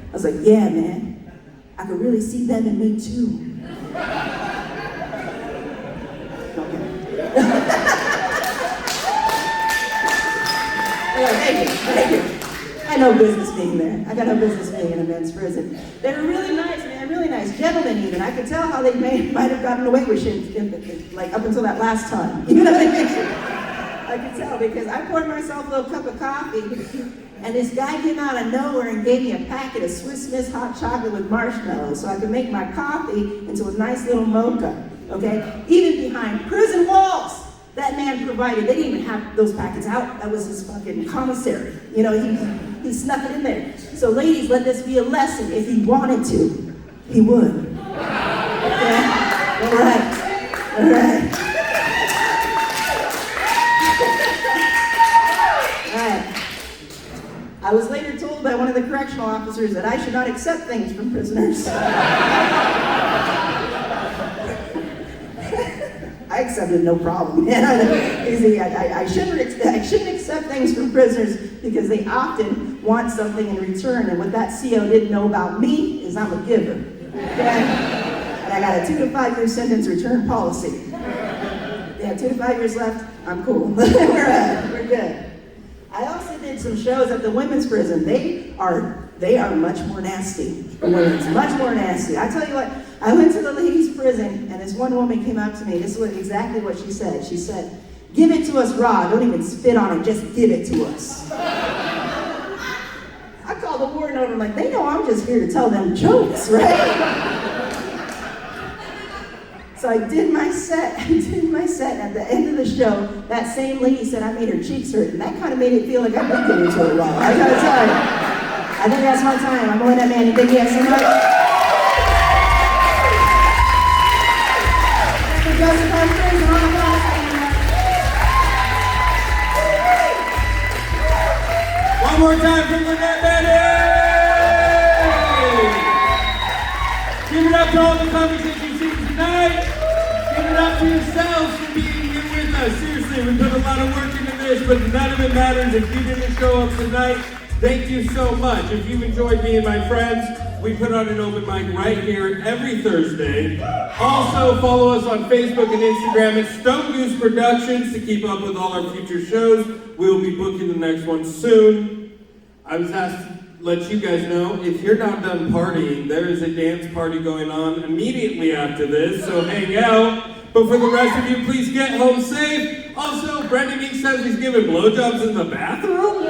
I was like, yeah, man. I could really see them in me too. Thank you. I know business being there. I got no business being in a men's prison. They were really nice, man, really nice. Gentlemen even. I could tell how they might have gotten away with shit, like up until that last time. You know what I mean? I could tell because I poured myself a little cup of coffee and this guy came out of nowhere and gave me a packet of Swiss Miss hot chocolate with marshmallows so I could make my coffee into a nice little mocha, okay? Even behind prison walls. That man provided, they didn't even have those packets out. That was his fucking commissary. You know, he snuck it in there. So ladies, let this be a lesson. If he wanted to, he would. Okay? All right. I was later told by one of the correctional officers that I should not accept things from prisoners. I accepted no problem. I shouldn't accept things from prisoners because they often want something in return, and what that CO didn't know about me is I'm a giver. Okay? And I got a 2 to 5 year sentence return policy. They have 2 to 5 years left. I'm cool. We're good. I also did some shows at the women's prison. They are much more nasty. The women's much more nasty. I tell you what, I went to the ladies' prison and this one woman came up to me. This was exactly what she said. She said, give it to us raw. Don't even spit on it. Just give it to us. I called the warden over. I'm like, they know I'm just here to tell them jokes, right? So I did my set, and at the end of the show, that same lady said I made her cheeks hurt, and that kind of made it feel like I did get into it raw. I gotta tell you. I think that's my time. I'm going to let that man, thank you guys so much. One more time for Lynette Bennett! up to all the comics that you've seen tonight. Give it up to yourselves for being here with us. Seriously, we put a lot of work into this, but none of it matters if you didn't show up tonight. Thank you so much. If you've enjoyed me and my friends, we put on an open mic right here every Thursday. Also, follow us on Facebook and Instagram at Stone Goose Productions to keep up with all our future shows. We'll be booking the next one soon. I was asked to let you guys know, if you're not done partying, there is a dance party going on immediately after this, so hang out. But for the rest of you, please get home safe. Also, Brendan Meek says he's giving blowjobs in the bathroom.